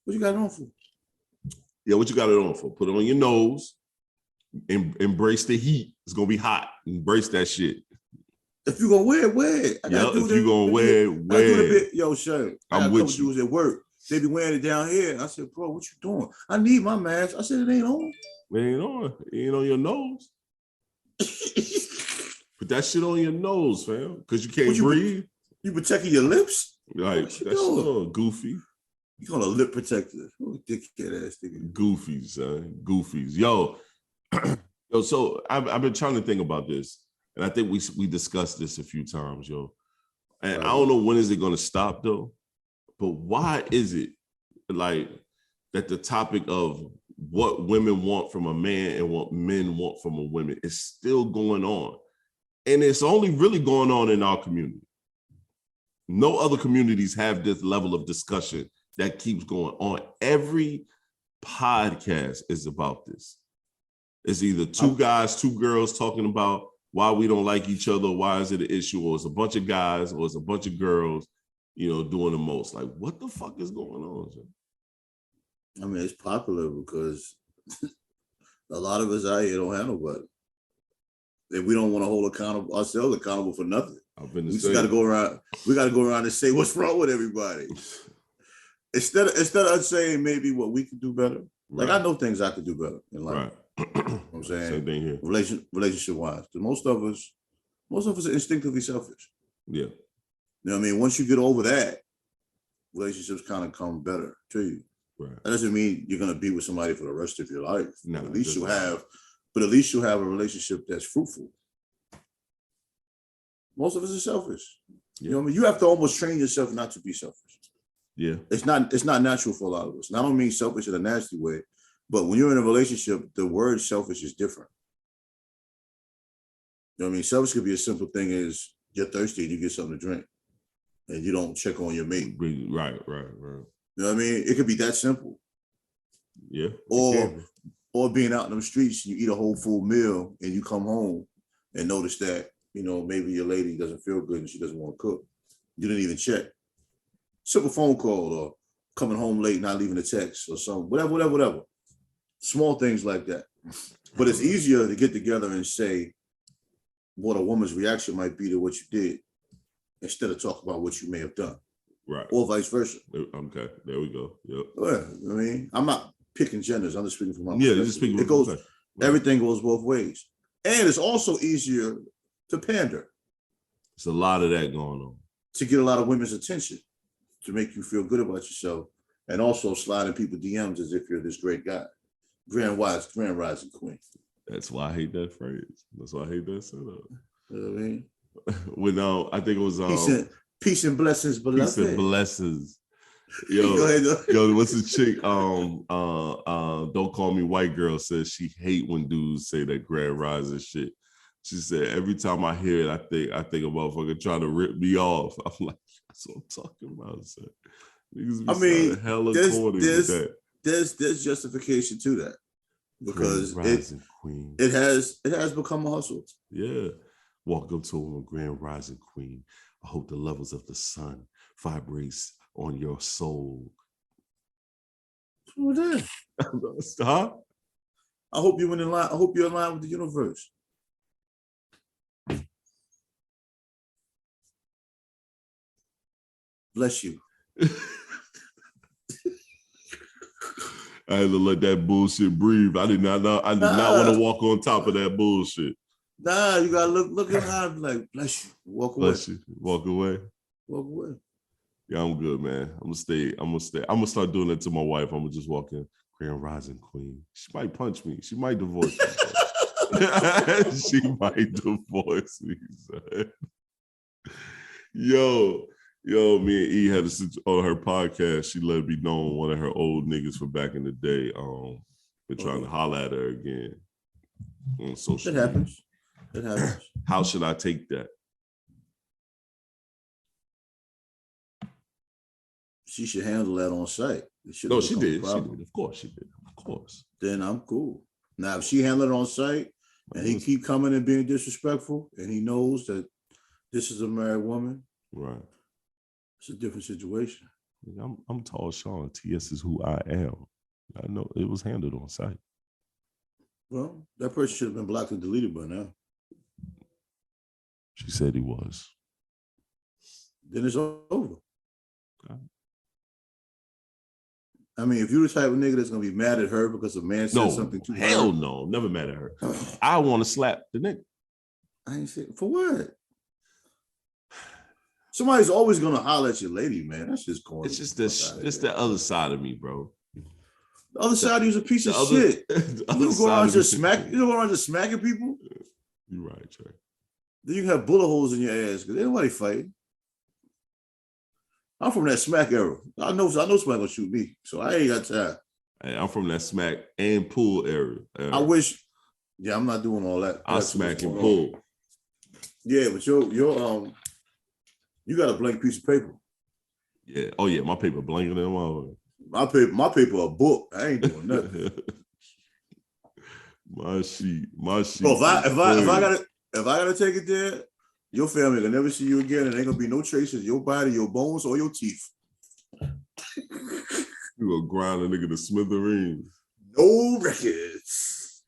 What you got it on for? Yeah, what you got it on for? Put it on your nose. Embrace the heat. It's gonna be hot. Embrace that shit. If you gonna wear it, wear it. Yeah, if you gonna wear it, wear it. Yo, Shay, I'm with you. Dudes at work. They be wearing it down here. I said, bro, what you doing? I need my mask. I said, it ain't on. It ain't on. It ain't on your nose. Put that shit on your nose, fam, because you can't breathe. You protecting your lips? Like, that's so goofy. You call a lip protector. Oh, dickhead ass nigga. Goofies, son. Goofies. Yo, so I've been trying to think about this, and I think we discussed this a few times, yo. And I don't know when is it gonna stop though, but why is it like that the topic of what women want from a man and what men want from a woman is still going on? And it's only really going on in our community. No other communities have this level of discussion that keeps going on. Every podcast is about this. It's either two guys, two girls talking about why we don't like each other, why is it an issue, or it's a bunch of guys, or it's a bunch of girls, doing the most. Like, what the fuck is going on, Jay? I mean, it's popular because a lot of us out here don't have nobody. And we don't want to hold ourselves accountable for nothing. We just got to go around. We got to go around and say what's wrong with everybody. Instead of us saying maybe what we could do better. Like, I know things I could do better in life. You know what I'm saying? Same thing here. Relationship wise. Most of us are instinctively selfish. Yeah. You know what I mean? Once you get over that, relationships kind of come better to you. Right. That doesn't mean you're gonna be with somebody for the rest of your life. No, at least you'll have a relationship that's fruitful. Most of us are selfish. Yeah. You know what I mean? You have to almost train yourself not to be selfish. Yeah. It's not natural for a lot of us. And I don't mean selfish in a nasty way, but when you're in a relationship, the word selfish is different. You know what I mean? Selfish could be a simple thing as you're thirsty and you get something to drink and you don't check on your mate. Right. You know what I mean? It could be that simple. Yeah. Or being out in the streets, you eat a whole full meal and you come home and notice that, maybe your lady doesn't feel good and she doesn't want to cook. You didn't even check. Simple phone call or coming home late, not leaving a text or something, whatever. Small things like that. But it's easier to get together and say what a woman's reaction might be to what you did instead of talk about what you may have done. Right. Or vice versa. Okay, there we go. Yep. Yeah, I mean, I'm not picking genders. I'm just speaking from my perspective. Just speaking. It goes. Right. Everything goes both ways, and it's also easier to pander. There's a lot of that going on to get a lot of women's attention, to make you feel good about yourself, and also slide in people's DMs as if you're this great guy, grand rising queen. That's why I hate that phrase. That's why I hate that setup. You know what I mean? When I think it was peace and blessings, beloved. Peace and blessings. Yo, what's the chick? Don't Call Me White Girl says she hate when dudes say that grand rising shit. She said every time I hear it, I think a motherfucker trying to rip me off. I'm like, that's what I'm talking about. So, niggas be hella corny with that. There's justification to that because it has become a hustle. Yeah. Welcome to a grand rising queen. I hope the levels of the sun vibrates on your soul. What's that? Stop. I hope you're in line. I hope you're in line with the universe. Bless you. I had to let that bullshit breathe. I did not know. I did not want to walk on top of that bullshit. Nah, you gotta look in eye, like bless you. Walk away. Bless you. Walk away. Walk away. Yeah, I'm good, man. I'm gonna stay. I'm gonna start doing that to my wife. I'm gonna just walk in. Grand Rising Queen. She might punch me. She might divorce me. She might divorce me, son. Yo, me and E had on her podcast. She let me know one of her old niggas from back in the day. Been trying to holler at her again on social media. Happens. It happens. How should I take that? She should handle that on site. No, she did. She did. Of course she did. Of course. Then I'm cool. Now, if she handled it on site and he keep coming and being disrespectful and he knows that this is a married woman, right? It's a different situation. I'm TALLSHON. TS is who I am. I know it was handled on site. Well, that person should have been blocked and deleted by now. She said he was. Then it's over. Okay. I mean, if you're the type of nigga that's gonna be mad at her because a man said something to her. Hell no, never mad at her. I want to slap the nigga. I ain't saying for what? Somebody's always gonna holler at your lady, man. That's just corny. It's just the other side of me, bro. The other side of you's a piece of shit. You go around just smacking people. You're right, Trey. Then you can have bullet holes in your ass because ain't nobody fighting. I'm from that smack era. I know somebody gonna shoot me, so I ain't got time. Hey, I'm from that smack and pull era. I wish. Yeah, I'm not doing all that. I smack and pull. Yeah, but you got a blank piece of paper. Yeah. Oh yeah, my paper blanker than mine. My paper a book. I ain't doing nothing. my sheet. Bro, if I gotta take it there, your family will never see you again, and ain't gonna be no traces of your body, your bones, or your teeth. You gonna grind a nigga to smithereens. No records.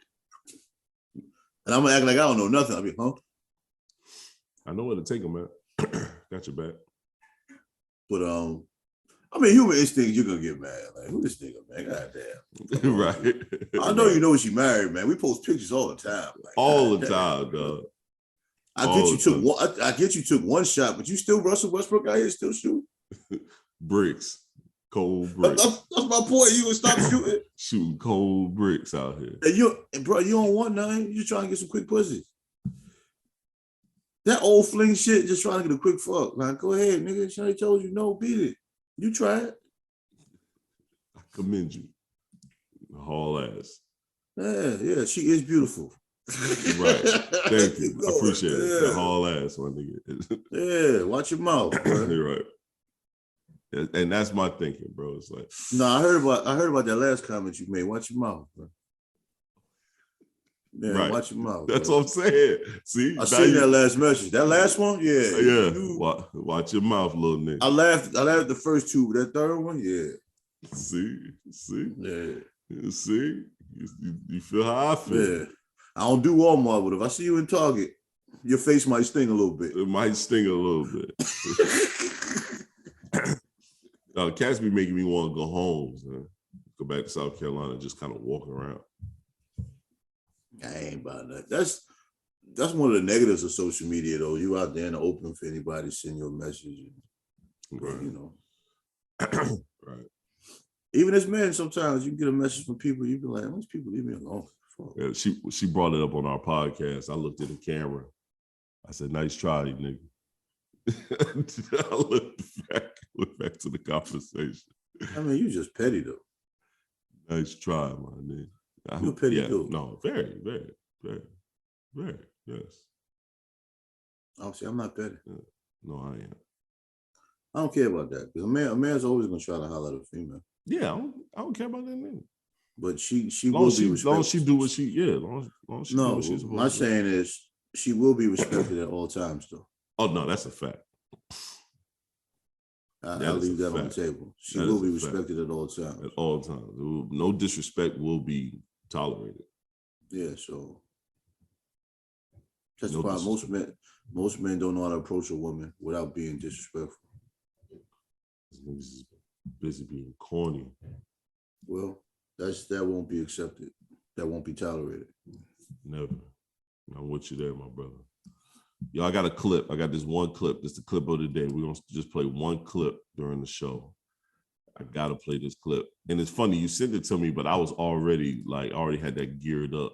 And I'm gonna act like I don't know nothing. I'll be, huh? I know where to take them at. Got your back. But I mean, human instinct, you're gonna get mad. Like, who this nigga, man? Goddamn. Right. I know you know she married, man. We post pictures all the time. Like, all the time, dog. I get you took one shot, but you still Russell Westbrook out here still shooting. Bricks. Cold bricks. That's my point. You gonna stop shooting? Shooting cold bricks out here. And bro, you don't want nothing. You just trying to get some quick pussy. That old fling shit, just trying to get a quick fuck. Like, go ahead, nigga. She already told you no, beat it. You try it. I commend you. Haul ass. Yeah, she is beautiful. Right. Thank you. I appreciate it. The haul ass, my nigga. Yeah, watch your mouth, bro. You're right. And that's my thinking, bro. It's like, no, I heard about that last comment you made. Watch your mouth, bro. Yeah, right. Watch your mouth. That's bro. what I'm saying. See, I seen that last message. That last one, yeah. Yeah. Watch your mouth, little nigga. I laughed the first two, but that third one, yeah. See, yeah. See, you feel how I feel. Yeah. I don't do Walmart, but if I see you in Target, your face might sting a little bit. It might sting a little bit. The cats be making me want to go home, man. Go back to South Carolina and just kind of walk around. I ain't about that. That's one of the negatives of social media, though. You out there in the open for anybody to send you a message. Right. You know. Right. Even as men, sometimes you get a message from people, you be like, these people leave me alone. Yeah, she brought it up on our podcast. I looked at the camera. I said, nice try, nigga. I looked back to the conversation. I mean, you just petty, though. Nice try, my nigga. You're petty, dude. No, very, very, very, very, yes. Obviously, I'm not petty. Yeah. No, I am. I don't care about that. Because a man's always going to try to holler at a female. Yeah, I don't care about that nigga. But she will be respected. As long as she do what she, long as she do what she's supposed to do. My saying is she will be respected at all times, though. Oh, no, that's a fact. I'll leave that on the table. She will be respected at all times. At all times. No disrespect will be tolerated. Yeah, so that's the problem. Most men don't know how to approach a woman without being disrespectful. These niggas is busy being corny. Well, that won't be accepted. That won't be tolerated. Never. I'm with you there, my brother. Yo, I got a clip. I got this one clip. This is the clip of the day. We're going to just play one clip during the show. I got to play this clip. And it's funny, you sent it to me, but I was already had that geared up.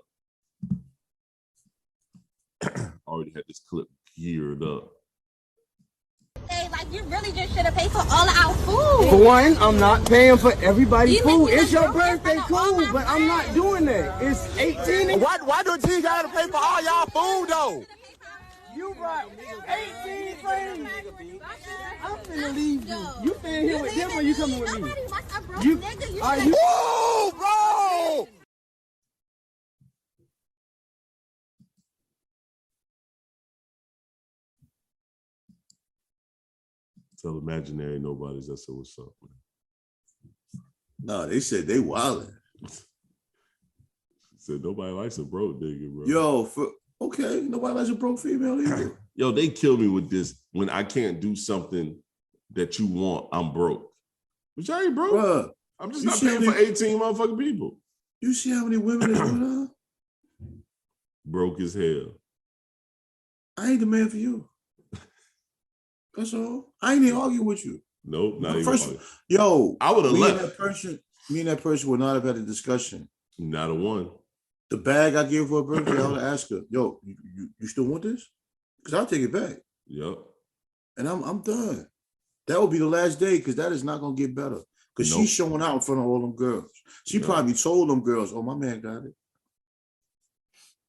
Already had this clip geared up. Hey, like you really just should have paid for all of our food. For one, I'm not paying for everybody's food. It's your birthday, cool, but I'm not doing that. It's 18. Why do T gotta pay for all y'all food though? You brought 18 friends. I'm finna leave you. You staying here with them or you coming with me? Are you? Whoa, bro! Tell imaginary nobodies I said what's up, man. No, they said they wildin'. Said nobody likes a broke nigga, bro. Yo, okay, nobody likes a broke female either. Yo, they kill me with this. When I can't do something that you want, I'm broke. But I ain't broke. Bruh, I'm just not paying for 18 motherfucking people. You see how many women is going on? Broke as hell. I ain't the man for you. That's all. I ain't even arguing with you. Nope, not even arguing. Yo, I would have left. Me and that person would not have had a discussion. Not a one. The bag I gave for her birthday, I would have asked her, yo, you still want this? Because I'll take it back. Yep. And I'm done. That will be the last day because that is not going to get better. Because she's showing out in front of all them girls. She probably told them girls, oh, my man got it.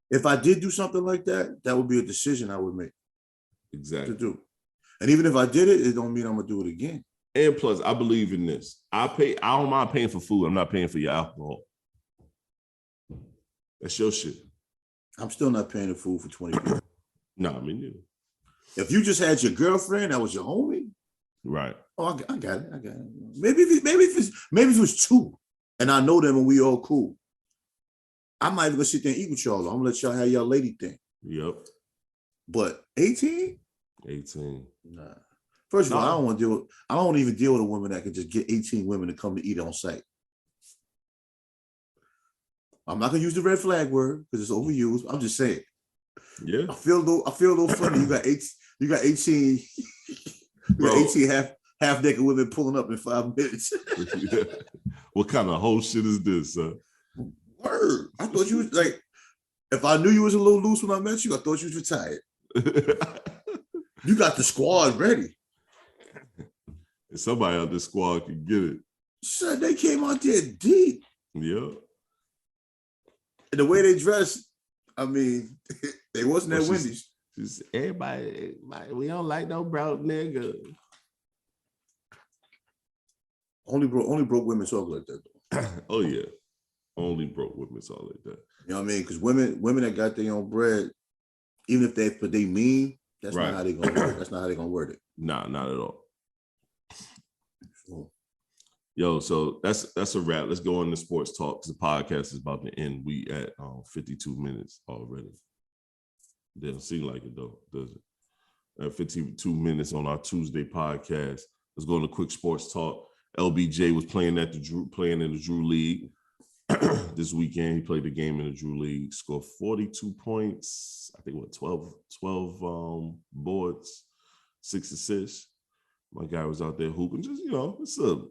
If I did do something like that, that would be a decision I would make. Exactly. To do. And even if I did it, it don't mean I'm going to do it again. And plus, I believe in this. I don't mind paying for food. I'm not paying for your alcohol. That's your shit. I'm still not paying the food for 20 people. Nah, me neither. If you just had your girlfriend, that was your homie. Right. Oh, I got it. Maybe if it was two, and I know them and we all cool. I might even sit there and eat with y'all. I'm gonna let y'all have y'all lady thing. Yep. But 18? 18. Nah. First of all, I don't want to even deal with a woman that can just get 18 women to come to eat on site. I'm not gonna use the red flag word because it's overused. I'm just saying. Yeah. I feel a little funny. You got 18 half naked women pulling up in 5 minutes. Yeah. What kind of whole shit is this, son? Word. I thought you was like, if I knew you was a little loose when I met you, I thought you was retired. You got the squad ready. And somebody out the squad can get it. Son, they came out there deep. Yeah. And the way they dressed, I mean, they wasn't at Wendy's. Everybody, we don't like no broke nigga. Only broke women talk like that, though. Oh yeah, only broke women talk like that. You know what I mean? Because women that got their own bread, even if they mean, that's not how they gonna work. That's not how they gonna word it. Nah, not at all. Yo, so that's a wrap. Let's go on to sports talk because the podcast is about to end. We at 52 minutes already. Doesn't seem like it though, does it? At 52 minutes on our Tuesday podcast. Let's go on to quick sports talk. LBJ was playing in the Drew League this weekend. He played the game in the Drew League, scored 42 points. I think 12 boards, 6 assists. My guy was out there hooping. Just, it's a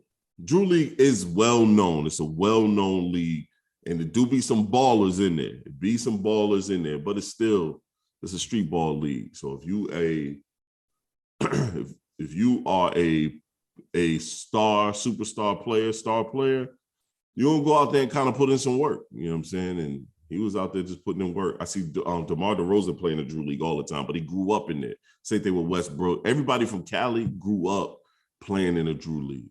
Drew League is well known. It's a well-known league, and there do be some ballers in there. But it's a street ball league. So if you are a superstar player, you don't go out there and kind of put in some work. You know what I'm saying? And he was out there just putting in work. I see DeMar DeRozan playing the Drew League all the time, but he grew up in there. Same thing with Westbrook. Everybody from Cali grew up playing in the Drew League.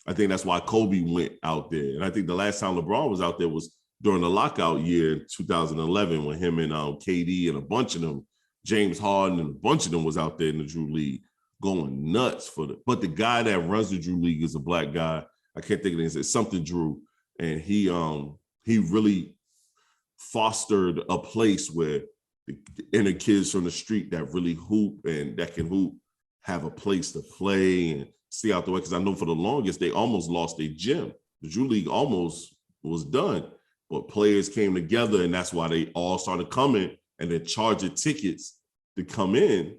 I think that's why Kobe went out there. And I think the last time LeBron was out there was during the lockout year in 2011 when him and KD and a bunch of them, James Harden and a bunch of them was out there in the Drew League going nuts for it. But the guy that runs the Drew League is a black guy. I can't think of it. It's something Drew. And he really fostered a place where the inner kids from the street that really hoop and that can hoop have a place to play and stay out the way. Because I know for the longest, they almost lost their gym. The Drew League almost was done, but players came together, and that's why they all started coming and then charging tickets to come in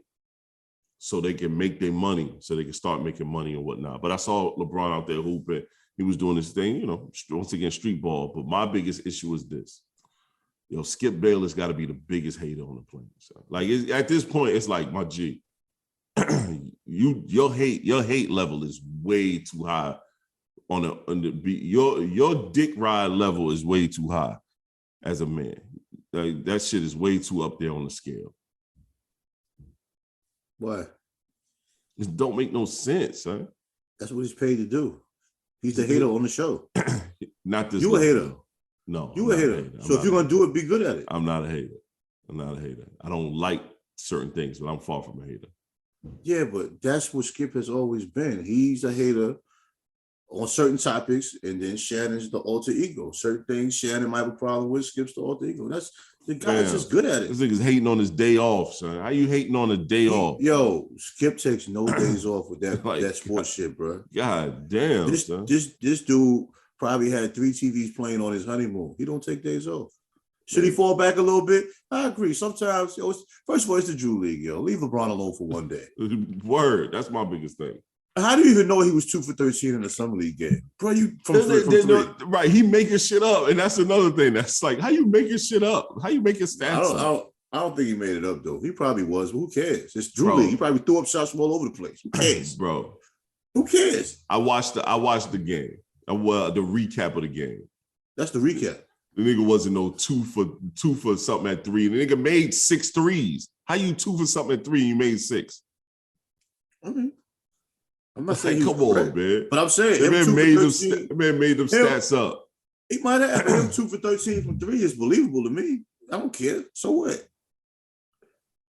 so they can make their money, so they can start making money and whatnot. But I saw LeBron out there hooping. He was doing this thing, once again, street ball. But my biggest issue is this. Skip Bayless got to be the biggest hater on the planet. So, like, at this point, it's like, my G, your hate level is way too high your dick ride level is way too high as a man. Like, that shit is way too up there on the scale. Why? It don't make no sense, huh? That's what he's paid to do. He's the hater on the show. Not this. You a hater? No, you a hater. So if you're gonna do it, be good at it. I'm not a hater. I don't like certain things, but I'm far from a hater. Yeah, but that's what Skip has always been. He's a hater on certain topics, and then Shannon's the alter ego. Certain things Shannon might have a problem with, Skip's the alter ego. That's the guy's just good at it. This nigga's hating on his day off, son. How you hating on a day off? Yo, Skip takes no days off with that like, that sports shit, bro. God damn, this dude probably had 3 TVs playing on his honeymoon. He don't take days off. Should he fall back a little bit? I agree. Sometimes, first of all, it's the Drew League, Leave LeBron alone for one day. Word. That's my biggest thing. How do you even know he was 2 for 13 in the summer league game, bro? You from 3. Right? He making shit up, and that's another thing. That's like, how you making shit up? How you making stats up? I don't think he made it up though. He probably was, but who cares? It's Drew League. He probably threw up shots from all over the place. Who cares, bro? Who cares? I watched the game. Well, the recap of the game. That's the recap. The nigga wasn't no 2 for something at 3. The nigga made 6 threes. How you 2 for something at 3? You made 6. Okay. I'm not saying come on, man. But I'm saying man made them stats up. He might have him 2 for 13 from 3 is believable to me. I don't care. So what?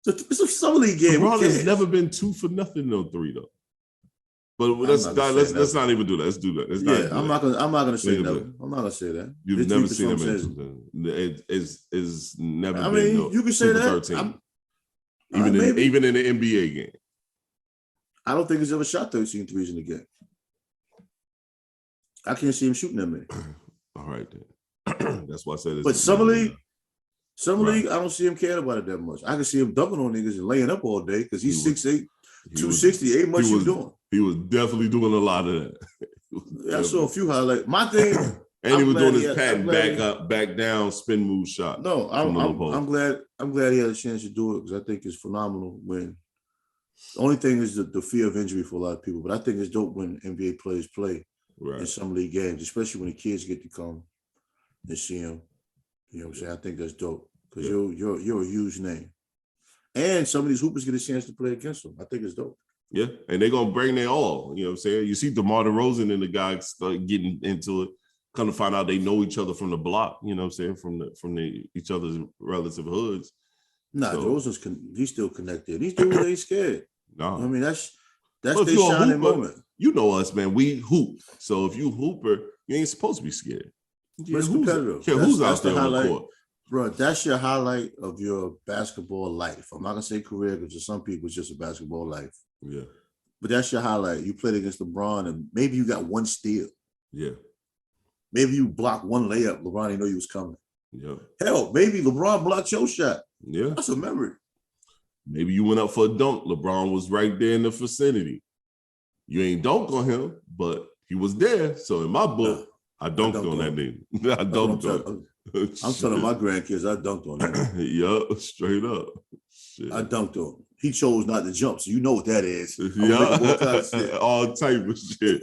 It's a summer league game. LeBron has never been 2 for nothing no 3 though. But let's not even do that. Let's do that. I'm not gonna say that. I'm not gonna say that. You've never seen him. It's never. I mean, you can say that. Even in the NBA game. I don't think he's ever shot 13 threes in the game. I can't see him shooting that many. All right, then. That's why I said. But summer league, I don't see him caring about it that much. I can see him dunking on niggas and laying up all day because he's 6'8", 260. Ain't much you doing. He was definitely doing a lot of that. I saw a few highlights. My thing, and he was doing his pat back up, back down, spin move shot. No, I'm glad he had a chance to do it because I think it's phenomenal when. The only thing is the fear of injury for a lot of people, but I think it's dope when NBA players play in some league games, especially when the kids get to come and see them. You know what I'm saying? I think that's dope because you're a huge name, and some of these hoopers get a chance to play against them. I think it's dope. Yeah, and they're gonna bring their all. You know what I'm saying? You see DeMar DeRozan and the guys start getting into it. Kind of find out they know each other from the block. You know what I'm saying? From each other's relative hoods. Nah, DeRozan's he's still connected. These dudes ain't scared. No, I mean that's their shining moment. You know us, man. We hoop. So if you hooper, you ain't supposed to be scared. But it's competitive. Who's out there on the court? Bro, that's your highlight of your basketball life. I'm not gonna say career because for some people it's just a basketball life. Yeah. But that's your highlight. You played against LeBron and maybe you got 1 steal. Yeah. Maybe you blocked 1 layup. LeBron didn't know you was coming. Yeah. Hell, maybe LeBron blocked your shot. Yeah. That's a memory. Maybe you went up for a dunk. LeBron was right there in the vicinity. You ain't dunked on him, but he was there. So in my book, I dunked on that nigga. I dunked on him. I'm telling my grandkids I dunked on him. Yup, straight up. Shit. I dunked on him. He chose not to jump, so you know what that is. Yeah, all type of shit.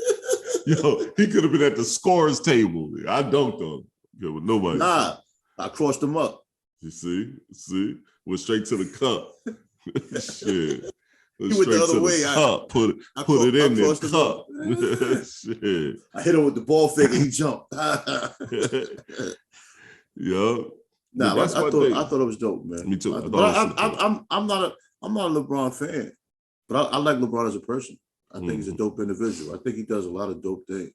Yo, he could have been at the scorer's table. I dunked on him. Yeah, with nobody. Nah, I crossed him up. You see? Went straight to the cup. Shit. He went the other way. Cup. Put it in there. Cup. Shit. I hit him with the ball fake and he jumped. Yo. Nah, I thought it was dope, man. Me too. I'm not a LeBron fan, but I like LeBron as a person. I think he's a dope individual. I think he does a lot of dope things.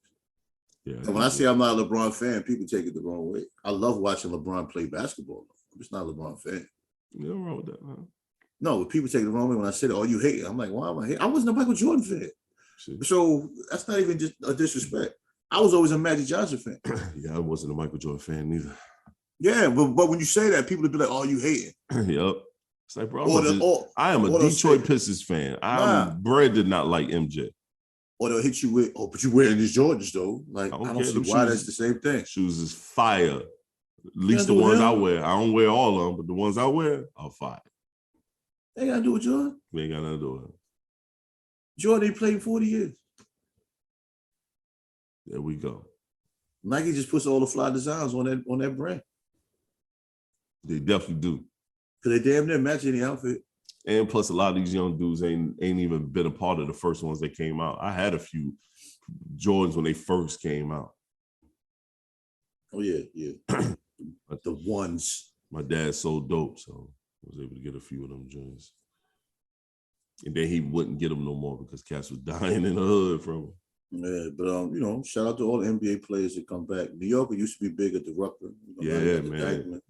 Yeah. And when I say I'm not a LeBron fan, people take it the wrong way. I love watching LeBron play basketball. I'm just not a LeBron fan. Nothing wrong with that, huh? No, people take it the wrong way when I say, "Oh, you hate it." I'm like, "Why am I hate?" I wasn't a Michael Jordan fan, so that's not even just a disrespect. I was always a Magic Johnson fan. Yeah, I wasn't a Michael Jordan fan neither. Yeah, but when you say that, people would be like, "Oh, you hate it." Yep. It's like, bro, I am a Detroit Pistons fan. I'm bred to not like MJ. Or they'll hit you with, "Oh, but you wearing these Jordans though." Like, I don't see why that's the same thing. Shoes is fire. At least the ones I wear. I don't wear all of them, but the ones I wear are fire. They ain't got to do with Jordan. We ain't got nothing to do with it. Jordan ain't played 40 years. There we go. Nike just puts all the fly designs on that brand. They definitely do. Because they damn near match any outfit. And plus, a lot of these young dudes ain't even been a part of the first ones that came out. I had a few Jordans when they first came out. Oh, yeah. The ones. My dad sold dope, so I was able to get a few of them joints. And then he wouldn't get them no more because cats was dying in the hood from them. Yeah, but shout out to all the NBA players that come back. New York used to be big at the Rucker. Yeah, man.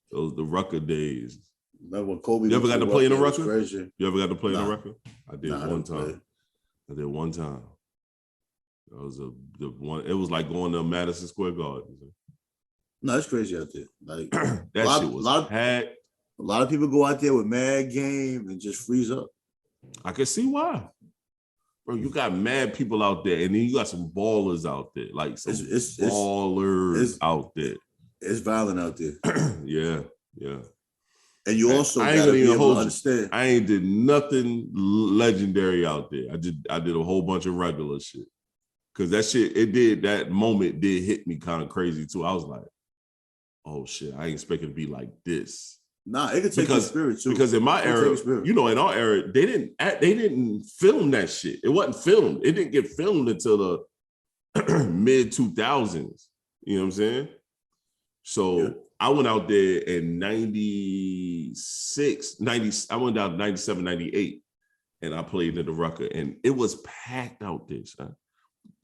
The Rucker days. Remember when Kobe? You ever got to play in the Rucker? Crazy. You ever got to play in the Rucker? I did one time. Play. I did one time. That was the one. It was like going to Madison Square Garden. No, it's crazy out there. Like that shit was packed. A lot of people go out there with mad game and just freeze up. I can see why. Bro, you got mad people out there, and then you got some ballers out there. Like some ballers out there. It's violent out there. Yeah. And you also gotta be able to understand. I ain't did nothing legendary out there. I did a whole bunch of regular shit. Cause that moment did hit me kind of crazy too. I was like, oh shit, I ain't expecting to be like this. Nah, it could take your spirit too. Because in my era, in our era, they didn't film that shit. It wasn't filmed. It didn't get filmed until the mid 2000s. You know what I'm saying? So yeah. I went out there in 96, 90. I went down to 97, 98, and I played in the Rucker, and it was packed out there, son.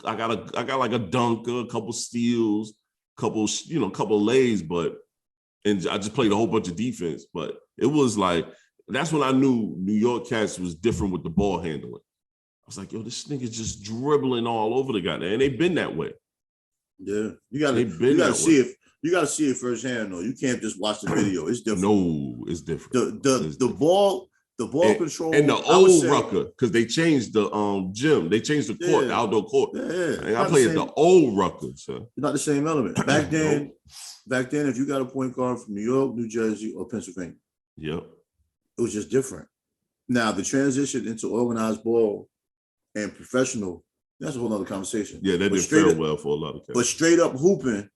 I got like a dunker, a couple steals, couple lays, and I just played a whole bunch of defense. But it was like, that's when I knew New York Cats was different with the ball handling. I was like, yo, this nigga's just dribbling all over the guy, and they've been that way. Yeah, you gotta see it. You gotta see it firsthand, though. You can't just watch the video. It's different. No, it's different. The ball control and the old Rucker, because they changed the gym. They changed the court, the outdoor court. Yeah. I played the old Rucker, so not the same element. Back then, if you got a point guard from New York, New Jersey, or Pennsylvania, yep, it was just different. Now the transition into organized ball and professional, that's a whole other conversation. Yeah, that didn't fare well for a lot of cats. But straight up hooping,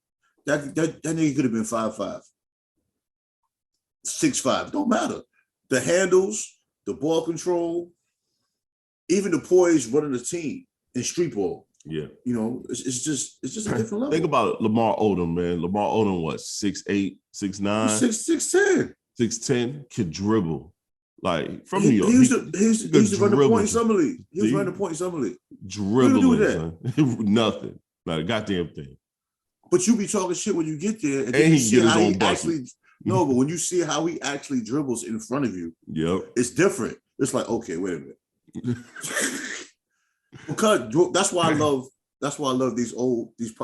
that nigga could have been 5'5", 6'5", don't matter. The handles, the ball control, even the poise running the team in street ball. Yeah. It's just a different level. Think about Lamar Odom, man. Lamar Odom, what, 6'8", 6'9"? 6'10". 6'10", could dribble. Like, from New York. He used to run the point in summer league. He was running the point in summer league. Dribbling, son. Nothing. Not a goddamn thing. But you be talking shit when you get there. And he get his own bucket. No, but when you see how he actually dribbles in front of you, it's different. It's like, okay, wait a minute. Because that's why I love these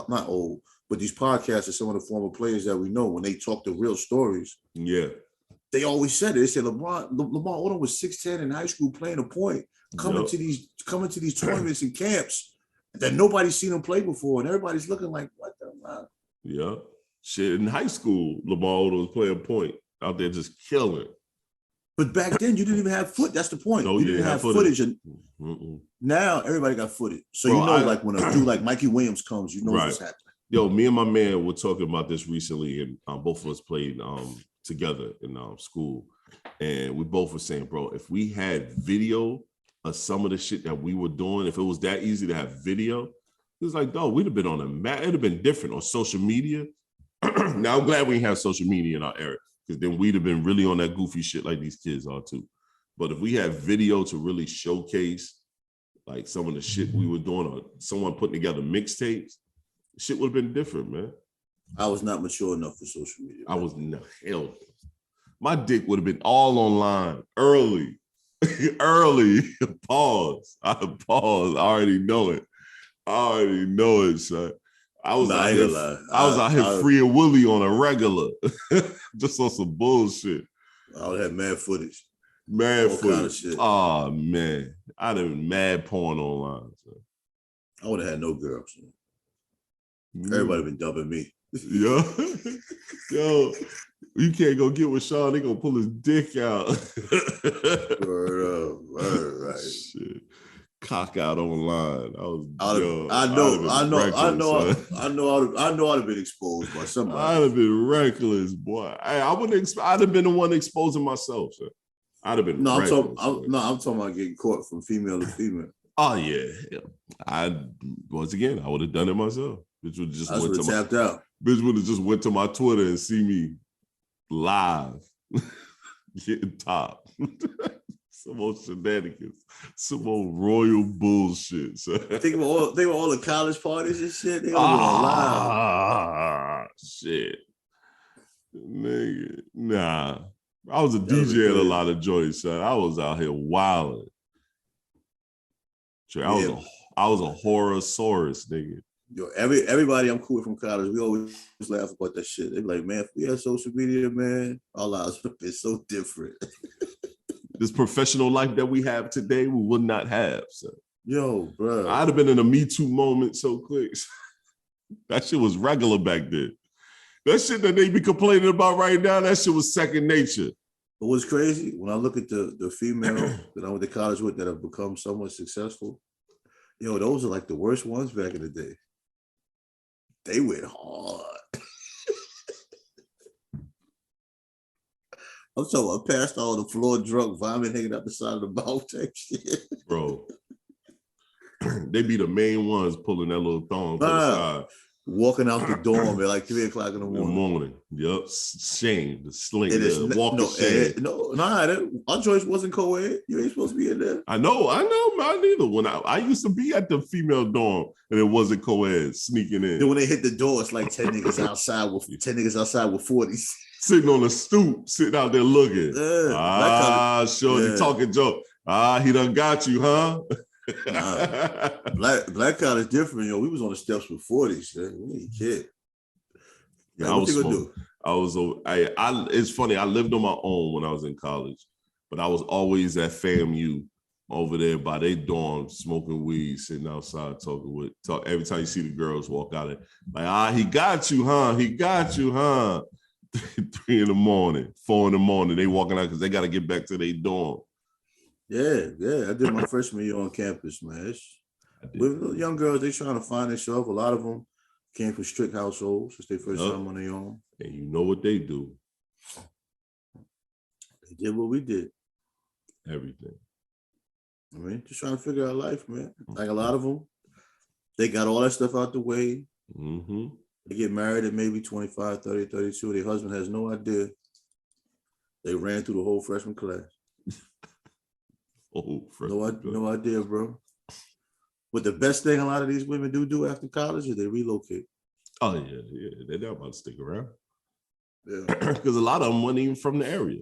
not old, but these podcasts of some of the former players that we know when they talk the real stories. Yeah. They always said it. They said Lamar Odom was 6'10" in high school playing a point, coming to these tournaments and camps that nobody's seen him play before, and everybody's looking like, what the fuck? Yeah. Shit, in high school, Lamar Odom was playing point out there just killing. But back then, you didn't even have foot. That's the point. No, you didn't have footage. And now everybody got footage. So like when a dude like Mikey Williams comes, you know what's happening. Yo, me and my man were talking about this recently, and both of us played together in school. And we both were saying, bro, if we had video of some of the shit that we were doing, if it was that easy to have video, it was like, dog, we'd have been on a map. It'd have been different on social media. Now, I'm glad we didn't have social media in our era, because then we'd have been really on that goofy shit like these kids are too. But if we had video to really showcase like some of the shit we were doing, or someone putting together mixtapes, shit would have been different, man. I was not mature enough for social media. I was no hell. My dick would have been all online early. Early. Pause. I already know it. Son. I was out here freeing Willie on a regular. Just on some bullshit. I would have mad footage. Mad footage. Oh man. I'd have been mad porn online. Son. I would have had no girls. Everybody been dumping me. Yo, you can't go get with Sean. They gonna pull his dick out. Word up. Shit. Cock out online. I know I'd have been exposed by somebody. I'd have been reckless, boy. I'd have been the one exposing myself, sir. I'd have been I'm talking about getting caught from female to female. Oh yeah. I would have done it myself. Bitch would just tapped out. Bitch would have just went to my Twitter and see me live getting top. Some old shenanigans, some old royal bullshit. So. Think about all the college parties and shit. They all live. Shit, nigga, nah. I was a DJ at a lot of joints, son. I was out here wilding. I was a horror-saurus, nigga. Yo, everybody I'm cool with from college, we always laugh about that shit. They be like, man, if we had social media, man, our lives would have been so different. This professional life that we have today, we would not have. So. Yo, bro. I'd have been in a Me Too moment so quick. That shit was regular back then. That shit that they be complaining about right now, that shit was second nature. But what's crazy, when I look at the female that I went to college with that have become somewhat successful, yo, those are like the worst ones back in the day. They went hard. I'm talking about passed all the floor drunk, vomit hanging out the side of the mouth type shit. Bro. They be the main ones pulling that little thong to the side. Walking out the dorm at like 3 o'clock in the morning. Yep. Shame. The sling. Shame. Our choice wasn't co-ed. You ain't supposed to be in there. I know. Mine neither. When I used to be at the female dorm and it wasn't co-ed, sneaking in. Then when they hit the door, it's like 10 niggas outside with 40s. Sitting on the stoop, sitting out there looking. Shorty talking joke. He done got you, huh? Nah, black college different, yo. We was on the steps with 40s. We ain't kid. Yeah, what you gonna do? It's funny. I lived on my own when I was in college, but I was always at FAMU over there by their dorm, smoking weed, sitting outside talking. Every time you see the girls walk out, like, he got you, huh? He got you, huh? 3 in the morning, 4 in the morning, they walking out because they got to get back to their dorm. Yeah. I did my freshman year on campus, man. With young girls, they trying to find themselves. A lot of them came from strict households. It's their first time on their own. And you know what they do. They did what we did. Everything. I mean, just trying to figure out life, man. Like a lot of them, they got all that stuff out the way. Mm-hmm. They get married at maybe 25, 30, 32. Their husband has no idea. They ran through the whole freshman class. No idea, bro. But the best thing a lot of these women do after college is they relocate. Oh, yeah. They're not about to stick around. Yeah. Because a lot of them weren't even from the area.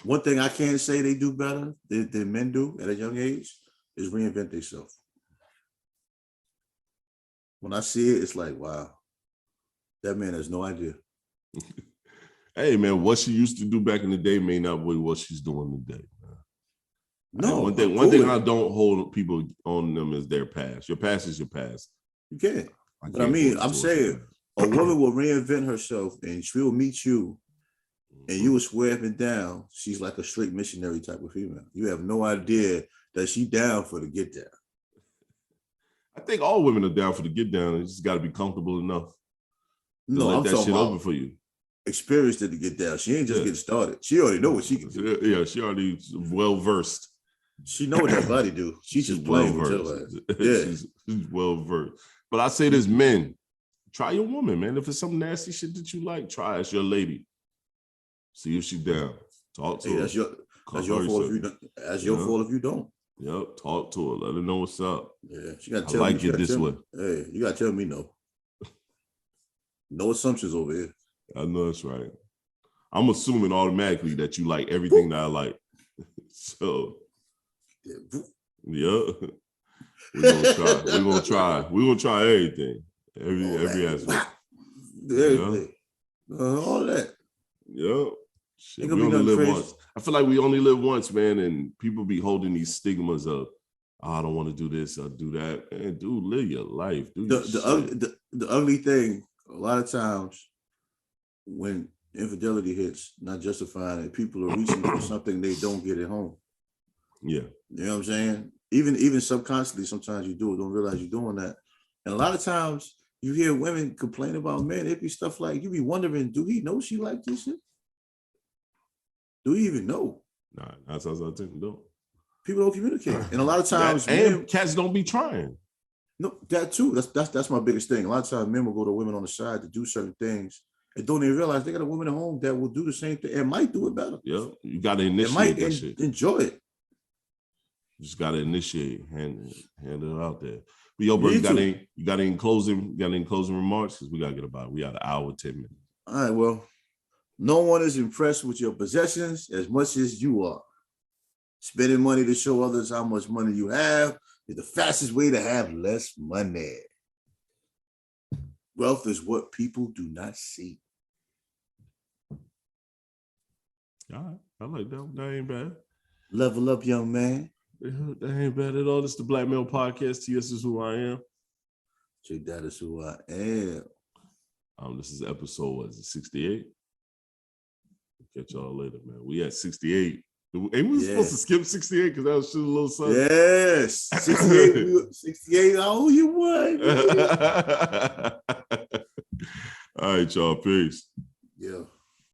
One thing I can't say they do better than men do at a young age is reinvent themselves. When I see it, it's like, wow, that man has no idea. Hey, man, what she used to do back in the day may not be what she's doing today. No, one thing I don't hold people on them is their past. Your past is your past. You can't. But I mean, I'm saying a woman will reinvent herself and she will meet you and you will swear up and down she's like a straight missionary type of female. You have no idea that she down for the get down. I think all women are down for the get down. You just got to be comfortable enough to let that shit open for you. Experienced it to get down. She ain't just getting started. She already know what she can do. Yeah, she already well versed. She know what that body do. She's just playing with your ass. Yeah, she's well versed. But I say this, men, try your woman, man. If it's some nasty shit that you like, try it. It's your lady. See if she down. Talk to her. That's your fault if you don't. That's your fault if you don't. Yep, talk to her. Let her know what's up. Yeah, she got to I tell like me. it this way. Hey, you got to tell me no. No assumptions over here. I know that's right. I'm assuming automatically that you like everything that I like. So, yeah. We're gonna try. We're gonna try. We're gonna try everything. Every aspect. Everything. All that. Yeah. Shit, we only live once. I feel like we only live once, man, and people be holding these stigmas of, I don't want to do this or do that. Man, dude, live your life. The ugly thing, a lot of times when infidelity hits, not justifying it, people are reaching for something they don't get at home. Yeah. You know what I'm saying? Even subconsciously, sometimes you do it, don't realize you're doing that. And a lot of times you hear women complain about men. It'd be stuff like, you be wondering, do he know she like this shit? Do he even know? Nah, that's how I think. No. People don't communicate. And a lot of times and cats don't be trying. No, that too. That's my biggest thing. A lot of times men will go to women on the side to do certain things and don't even realize they got a woman at home that will do the same thing and might do it better. Yeah, you got to initiate that shit. Enjoy it. You just got to initiate, hand it out there. But yo, bro, you got any closing remarks? Because we got to get about it. We got an hour, 10 minutes. All right, well, no one is impressed with your possessions as much as you are. Spending money to show others how much money you have is the fastest way to have less money. Wealth is what people do not see. All right, I like that. That ain't bad. Level up, young man. That ain't bad at all. This is the Black Male Podcast. TS is who I am. That is who I am. This is episode 68. Catch y'all later, man. We at 68. Ain't we supposed to skip 68 because that was shit a little something? Yes. 68. I owe you one. All right, y'all. Peace. Yeah.